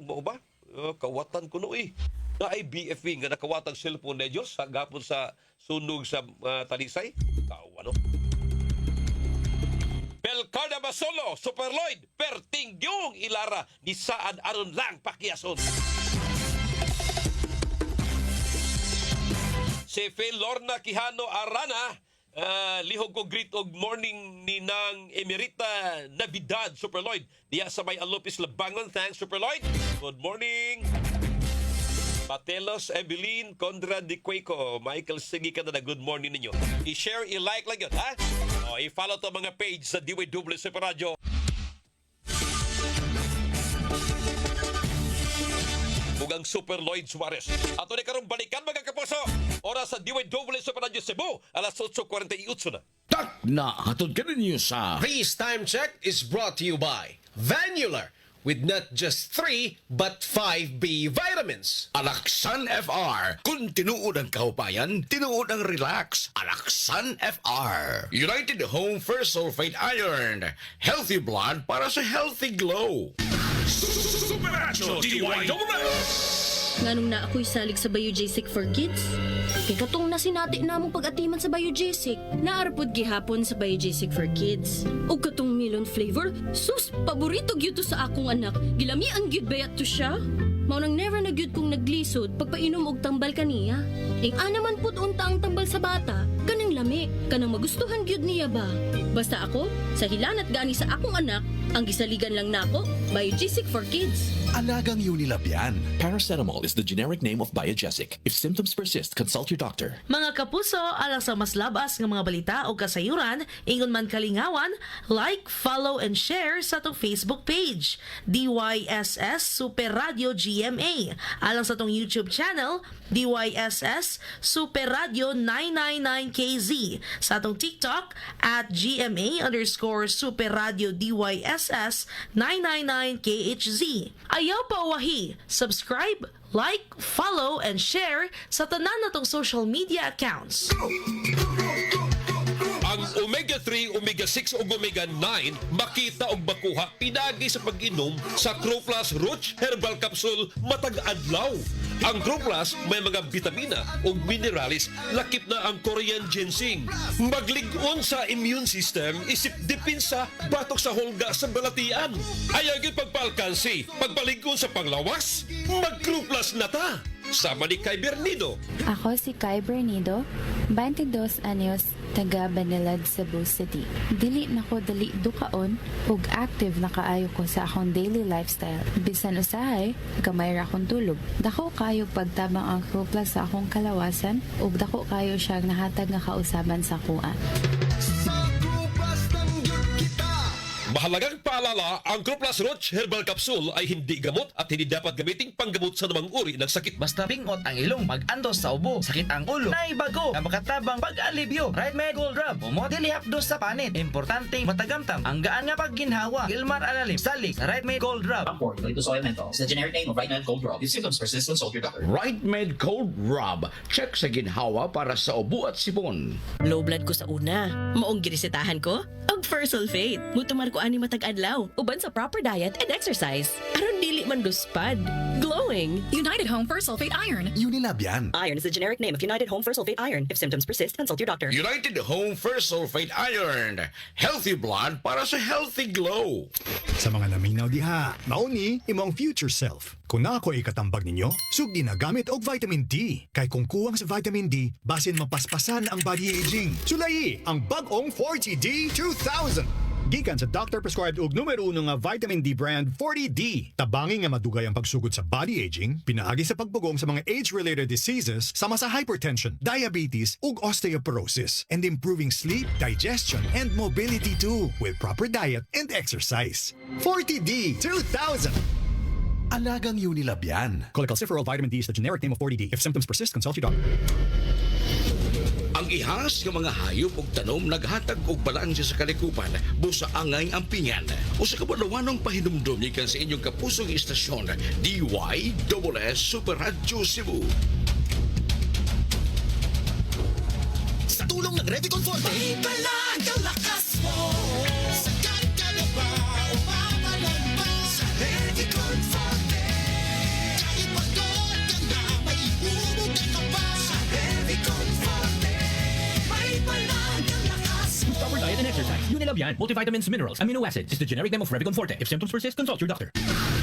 Speaker 14: mo ba? Kawatan kuno na ay BFE nga nakawatang cellphone na Diyos gahapon sa sunog sa Talisay. Kawa no? Belcarda Basolo, Super Lloyd, pertingyong ilara ni Saad aron lang pakyason. Si Lorna Quijano Arana, lihog ko greet og morning ni nang Emerita Navidad, Super Lloyd. Diya sa may Alopis Labangon, thanks Super Lloyd. Good morning. Matelos, Evelyn, Conrad Di Cueco, Michael, sige ka na good morning ninyo. I-share, i-like lang yun, ha? O, i-follow to mga page sa DWW Super Radio. Bugang Super Lloyd Suarez. Ato ni karong balikan mga kapuso. Oras sa DWW Super Radio Cebu, alas 8:48 na.
Speaker 4: Tak na hatod ka ninyo sa
Speaker 16: This time check is brought to you by Vanular, with not just 3 but 5B vitamins.
Speaker 4: Alaksan FR. Kung tinuod ang kahupayan, tinuod ang relax. Alaksan FR. United Home First Sulfate Iron. Healthy blood para sa healthy glow.
Speaker 13: Superacho DYWS.
Speaker 12: Nganong na ako'y salig sa Biogesic for Kids? Kay katong nasinati namong pag-atiman sa Biogesic, naarapod gihapon sa Biogesic for Kids. O katong melon flavor, sus, paborito gyud to sa akong anak. Gilami ang gyud bayat to siya. Maunang never na gyud kong naglisod pagpainom og tambal kaniya. Ing anaman pud unta ang tambal sa bata, kanang lami, kanang magustuhan gyud niya ba? Basta ako, sa hilanat gani sa akong anak, ang gisaligan lang nako, Biogesic for Kids.
Speaker 18: Alagang Unilab yan.
Speaker 19: Paracetamol is the generic name of Biogesic. If symptoms persist, consult your doctor.
Speaker 23: Mga kapuso, alang sa mas labas ng mga balita o kasayuran, ingon man kalingawan, like, follow, and share sa itong Facebook page, DYSS Super Radio GMA. Alang sa itong YouTube channel, DYSS Super Radio 999KZ. Sa itong TikTok, at GMA_Super Radio DYSS 999KHZ. Ayaw pa wahi, subscribe, like, follow, and share sa tanan natong social media accounts.
Speaker 14: Ang omega-3, omega-6 ug omega-9 makita og makuha pinagi sa pag-inom sa Croplus Roach Herbal Capsule matag adlaw. Ang Croplus may mga bitamina ug minerales lakip na ang Korean ginseng. Maglig-on sa immune system isip dipinsa batok sa hulga sa balatian. Ayaw gyud pagpalkansi, pagpalig-on sa panglawas, mag-Croplus na ta. Sama ni Kai Bernido.
Speaker 20: Ako si Kai Bernido, 22 anyos, taga Banilad, Cebu City. Dili na ko dali dukaon ug active na kaayo ko sa akong daily lifestyle. Bisan usahay, gamay ra akong tulog. Dako kayo pagtabang ang Croplus sa akong kalawasan ug dako kayo siyang nahatag nga kausaban sa kuan.
Speaker 14: Mahalagang paalala, ang Croplus Roach Herbal Capsule ay hindi gamot at hindi dapat gamiting panggamot sa namang uri ng sakit.
Speaker 21: Basta pingot ang ilong, mag-andos sa ubo, sakit ang ulo, naibago, na makatabang pag-alibyo. Right Med Gold Rub, dili hapdos sa panit. Importante, matagamtam. Ang gaan nga pagginhawa, Gilmar Alalim, Salik, Right Med Gold Rub.
Speaker 24: Ramport, Oil Menthol is the generic name of Right Med Gold Rub. If symptoms persist, consult your doctor.
Speaker 4: Right Med Cold Rub. Check sa ginhawa para sa ubo at sipon.
Speaker 12: Low blood ko sa una. Maong ginisitahan ko? Og First Sulfate. Mutumar ko ani matag-adlaw. Uban sa proper diet and exercise. Aron dili man luspad. Glowing.
Speaker 5: United Home First Sulfate Iron.
Speaker 19: Unilab yan.
Speaker 12: Iron is the generic name of United Home First Sulfate Iron. If symptoms persist, consult your doctor.
Speaker 4: United Home First Sulfate Iron. Healthy blood para sa healthy glow.
Speaker 27: Sa mga naminaw diha, mauni imong future self. Kung na ako ikatambag ninyo, sugdi na gamit og vitamin D. Kay kung kuwang sa vitamin D, basin mapaspasan ang body aging. Sulayi ang bag-ong 40D 2000. Gikan sa doctor-prescribed og numero 1 nga vitamin D brand 40D. Tabangi nga madugay ang pagsugod sa body aging, pinaagi sa pagbugong sa mga age-related diseases sama sa hypertension, diabetes ug osteoporosis, and improving sleep, digestion, and mobility too with proper diet and exercise. 40D 2000.
Speaker 19: Alagang Unilab yan.
Speaker 27: Cholecalciferol vitamin D is the generic name of 40D. If symptoms persist, consult your doctor.
Speaker 4: Ang ihas ng mga hayop ug tanom naghatag og balanse sa kalikupan busa angay ang pingan. O sa kabulawanong pahinumdum gikan sa inyong kapusong istasyon, DYSS Super Radio Cebu.
Speaker 17: Sa tulong ng Revicon Forte, may balag ang lakas mo. Sa kanta ba o mamalon ba? Sa Revicon Forte, kahit pagod ka na, may ibubuga ka pa. Sa Revicon Forte, may balag ang lakas mo.
Speaker 25: Proper diet and exercise. Unilab yan. Multivitamins, minerals, amino acids is the generic name of Revicon Forte. If symptoms persist, consult your doctor.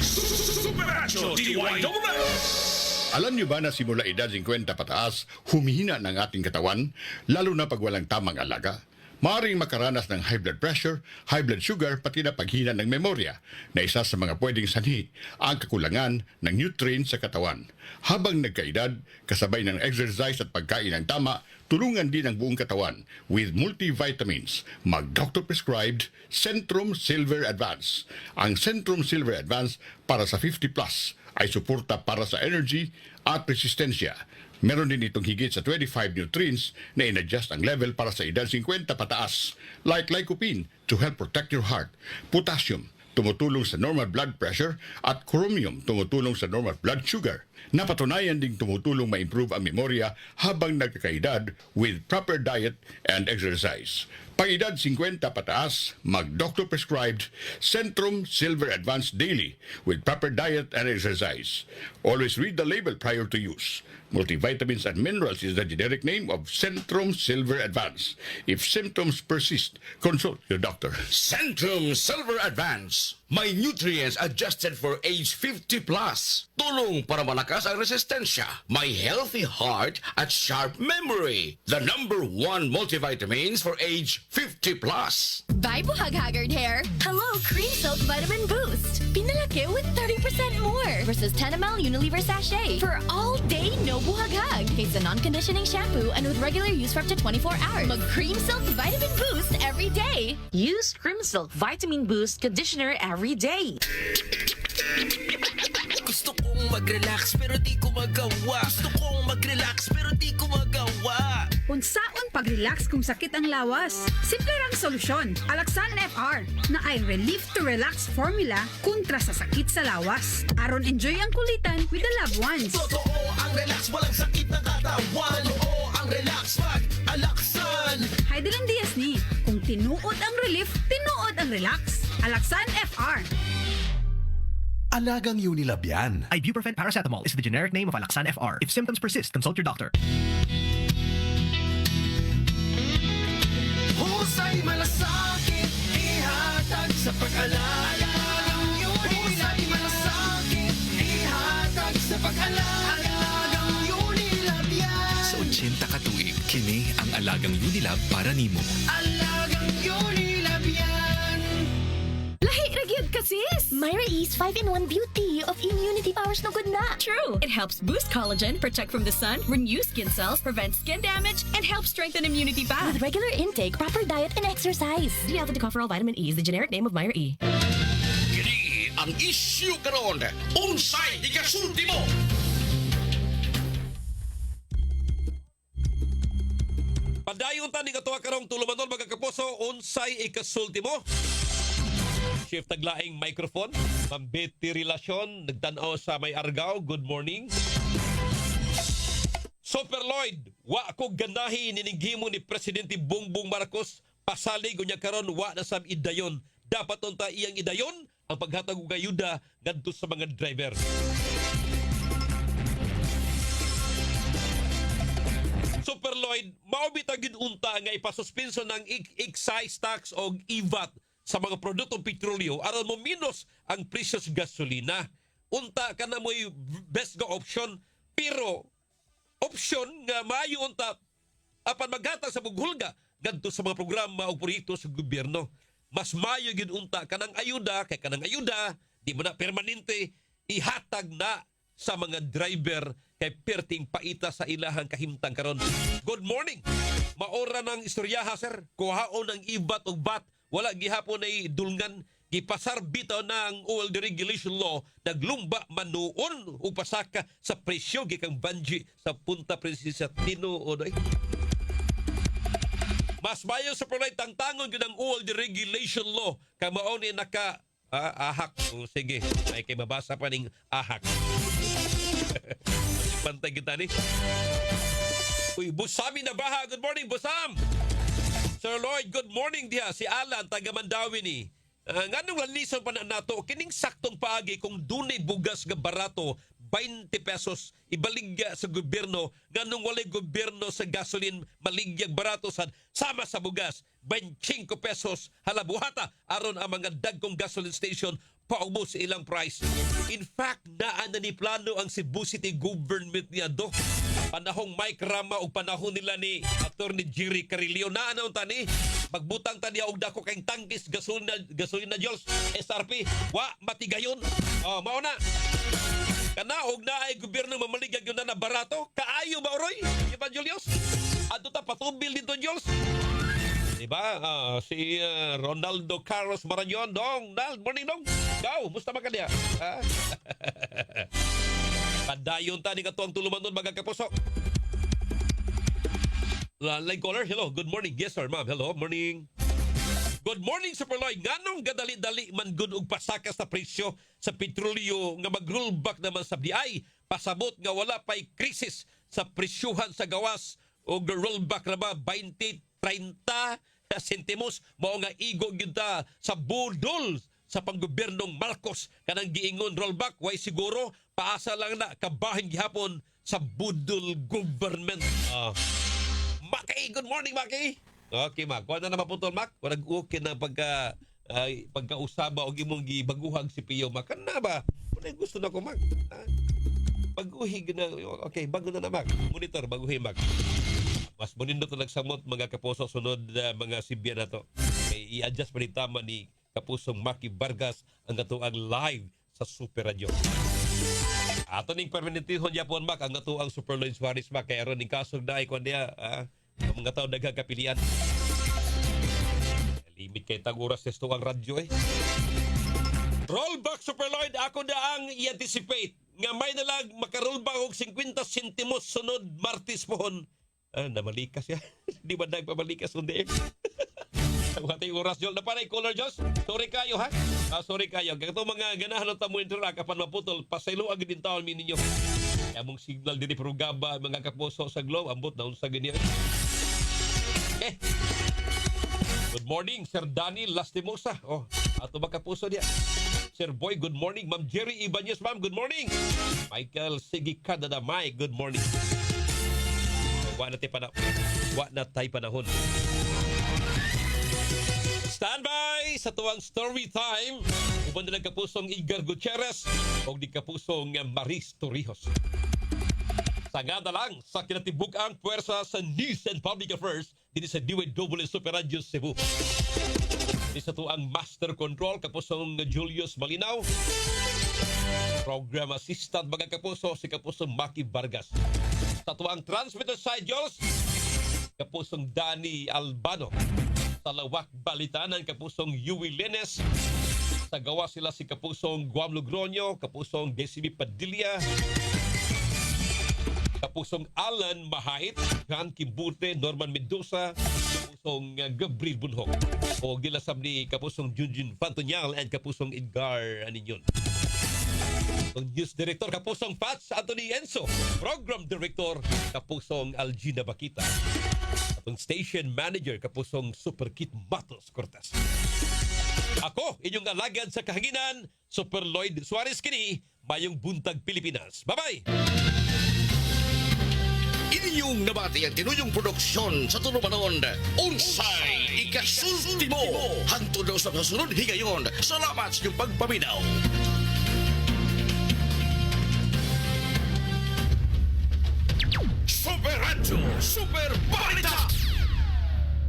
Speaker 13: Superacho DYWS.
Speaker 26: Alam niyo ba na simula edad 50 pataas, humihina ng ating katawan, lalo na pag walang tamang alaga? Maaaring makaranas ng high blood pressure, high blood sugar, pati na paghina ng memorya, na isa sa mga pwedeng sanhi ang kakulangan ng nutrients sa katawan. Habang nagkaedad, kasabay ng exercise at pagkain ng tama, tulungan din ang buong katawan with multivitamins. Mag-doctor prescribed Centrum Silver Advance. Ang Centrum Silver Advance para sa 50 plus ay suporta para sa energy at resistensya. Meron din itong higit sa 25 nutrients na in-adjust ang level para sa edad 50 pataas, like lycopene to help protect your heart, potassium, tumutulong sa normal blood pressure, at chromium, tumutulong sa normal blood sugar. Napatunayan ding tumutulong ma-improve ang memorya habang nagkakaedad with proper diet and exercise. Pag-edad 50 pataas, mag-doctor prescribed Centrum Silver Advance Daily with proper diet and exercise. Always read the label prior to use. Multivitamins and minerals is the generic name of Centrum Silver Advance. If symptoms persist, consult your doctor.
Speaker 4: Centrum Silver Advance. May nutrients adjusted for age 50 plus. Tulong para malakas ang resistensya. May healthy heart at sharp memory. The #1 multivitamins for age 50 plus.
Speaker 5: Buy Buhag-Haggard Hair. Hello, Cream Silk Vitamin Boost. Pinalaki with 30% more versus 10 ml Unilever sachet for all day no buhag-hag. It's a non-conditioning shampoo and with regular use for up to 24 hours. Mag Cream Silk Vitamin Boost every day.
Speaker 23: Use Cream Silk Vitamin Boost Conditioner every day.
Speaker 17: Gusto kong mag-relax pero di ko magawa. Gusto kong mag-relax pero di ko magawa.
Speaker 1: Unsaon pag-relax kung sakit ang lawas? Simple rang solusyon. Alaxan FR na ay Relief to Relax formula kontra sa sakit sa lawas. Aron enjoy ang kulitan with the loved ones.
Speaker 17: Totoo ang relax, walang sakit na katawan. Totoo ang relax pag Alaxan.
Speaker 1: Heidelin Diaz ni. Kung tinuod ang relief, tinuod ang relax. Alaxan FR.
Speaker 8: Alagang Unilab yan.
Speaker 25: Ibuprofen paracetamol is the generic name of Alaxan FR. If symptoms persist, consult your doctor.
Speaker 17: Husay malasakit, ihatag sa pag-alaga. Husay malasakit, ihatag sa pag-alaga. Unilab yan.
Speaker 19: Sa 80 ka tuig, kini ang Alagang Unilab para nimo.
Speaker 17: Alagang Unilab yan.
Speaker 5: Lahi ra gyud ka sis. Myra E's 5-in-1 beauty of immunity powers no good na. True. It helps boost collagen, protect from the sun, renew skin cells, prevent skin damage, and help strengthen immunity path. With regular intake, proper diet, and exercise. D-alpha-tocopherol vitamin E is the generic name of Myra E.
Speaker 4: Kini ang issue karon. Unsay ikasulti mo?
Speaker 14: Padayon ta ni katuwa karong tulumanon mga kapuso, unsay ikasulti mo? Shift taglaing microphone, mambiti relasyon, nagtanaw sa may argaw, good morning. Super Lloyd, wa ko ganahi nininghimo ni Presidente Bongbong Marcos, pasalig unya karon wa na sab idayon. Dapat unta iyang idayon ang paghatag og ayuda ngadto sa mga driver. Super Lloyd, maobita gid unta nga ipasuspenso ng excise tax o IVAT sa mga produktong petrolyo aron mo minus ang presyo sa gasolina. Unta ka na mo'y best ga option, pero option nga maayo unta apan maghatag sa bughulga ngadto sa mga programa o proyekto sa gobyerno. Mas maayo gid unta kanang ayuda kay kanang ayuda di mo na permanente ihatag na sa mga driver kay perting paita sa ilahang kahimtang karon. Good morning. Maora ng istoryaha sir, kuhaon ng IVAT ug VAT wala gihapon ay dulngan, gipasar bitaw ng oil deregulation law, naglumba manuon o pasaka sa presyo gikang banji sa Punta Princesa tinuod. Mas mayo sa pronay tangtangon yun ang oil deregulation law, kamao ni naka ahak. O sige, ay kay mabasa pa ning ahak. Pantay kita ni. Uy, Busami na baha. Good morning, Busam! Sir Lloyd, good morning diha. Si Alan, taga Mandawi ni. Nganong lalisan pa na nato, kining saktong paagi kung dunay bugas nga barato, 20 pesos, ibaligya sa gobyerno, nganong walay gobyerno sa gasolin, maligyag barato sa sama sa bugas, 25 pesos, halabuhata, aron ang mga dagkong gasoline station, paubos sa ilang price. In fact, naa na ni plano ang Cebu City government niya do. Panahong Mike Rama o panahon nila ni Atty. Jerry Carillo na anaw tani magbutang tani og dako kay tangkis gasolina Diyos SRP wa matigayon. Mao na kana og naay gobyerno mamaligag yun na barato kaayo ba oroy Iba Julius adto ta patubil dito Diyos. Diba? Si Ronaldo Carlos Marañon. Dong, morning dong. Go, musta man ka diya? Padayon ta ni katuang tulumanon mga kapuso. Line caller, hello, good morning. Yes sir, ma'am. Hello, morning. Good morning, Super Lloyd. Nganong gadali-dali man gud og pasaka sa presyo sa petrolyo nga mag-rollback naman sa BI? Pasabot nga wala pa'y krisis sa presyuhan sa gawas o rollback na ba 20-30 sentimos mao nga igo gyud ta sa budol sa panggobernong Marcos kanang giingon rollback way siguro paasa lang na kabahin gihapon sa budol government. Maki, good morning Maki. Okay, Mac. Kung na maputol, Mac? Kung nag-okay na pagkausaba o imong gibaguhag si Pio, Mac. Kana ba? Kung gusto na ko, Mac. Baguhig na. Okay, bago na Mac. Monitor, baguhin, Mac. Mas munindot na nagsamot mga kapuso sunod mga Sibya na to. Okay, i-adjust pa ni tama ni kapusong Maki Vargas ang katuang live sa Super Radio. Ato ning permanentihon Japon, Mac, ang katuang Super Lloyd Suarez, Mac. Kaya ron ning kasong daay ko niya, ang mga tao nagkakapilian. Limit kay tag oras testo ang radyo Rollback Super Lloyd, ako na ang i-anticipate nga may nalag makarollback og 50 sentimos sunod Martes pohon. Namalikas ya. Di ba nagpamalikas kundi ang ating oras yun. Napanay color Diyos. Sorry kayo ha. Sorry kayo. Kaya mga ganahan ng tamuin tura kapan maputol. Pasaylo ang din taon ninyo. Kaya mong signal din pero gaba mga kapuso sa globe. Ambot na unsa ganyan. Good morning, Sir Danny Lastimosa. Ato ba kapuso niya? Sir Boy, good morning. Ma'am Jerry Ibanez, ma'am, good morning. Michael Sigikada na Mike, good morning. Wa na tayo panahon. Standby sa tuwang story time. Uban na kapusong Edgar Gutierrez o di kapusong Maris Torrijos. Sagada lang sa kinatibuk-ang puwersa sa News and Public Affairs dito sa DWW Super Radio Cebu. Di sa tuang Master Control kapusong Julius Malinaw. Program Assistant mga kapuso si kapusong Maki Vargas. Sa tuang Transmitter Side Jules kapusong Danny Albano. Sa Lawak Balitanan kapusong Yui Lenes. Sa gawa sila si kapusong Guam Logroño, kapusong Decimi Padilla, kapusong Alan Mahait, Jan Kimbute, Norman Mendoza, kapusong Gabriel Bunhok, o gilasab ni kapusong Junjun Fantonyal and kapusong Edgar Aninyon. Ang News Director kapusong Pats Anthony Enzo, Program Director kapusong Algina Bakita, ang Station Manager kapusong Super Kit Matos Cortez. Ako, inyong alagad sa kahanginan, Super Lloyd Suarez kini, Mayong Buntag Pilipinas. Bye-bye!
Speaker 4: Inyong nabati ang tinuyong produksyon sa tulumanon. Unsay ikasultimo. Hangtod daw sa kasunod higayon. Salamat sa iyong pagpaminaw. Super Radio Super Balita.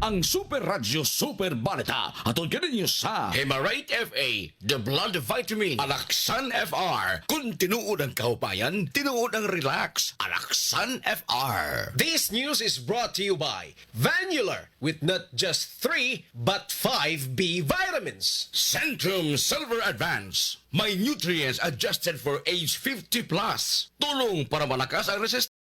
Speaker 4: Ang Super Radio Super Balita atol kaninyo sa Hemarite FA, The Blood Vitamin, Alaksan FR. Kung tinuod ang kahupayan, tinuod ang relax, Alaksan FR.
Speaker 16: This news is brought to you by Vanular, with not just 3 but 5 B vitamins.
Speaker 4: Centrum Silver Advance, may nutrients adjusted for age 50 plus. Tulong para malakas ang resistance.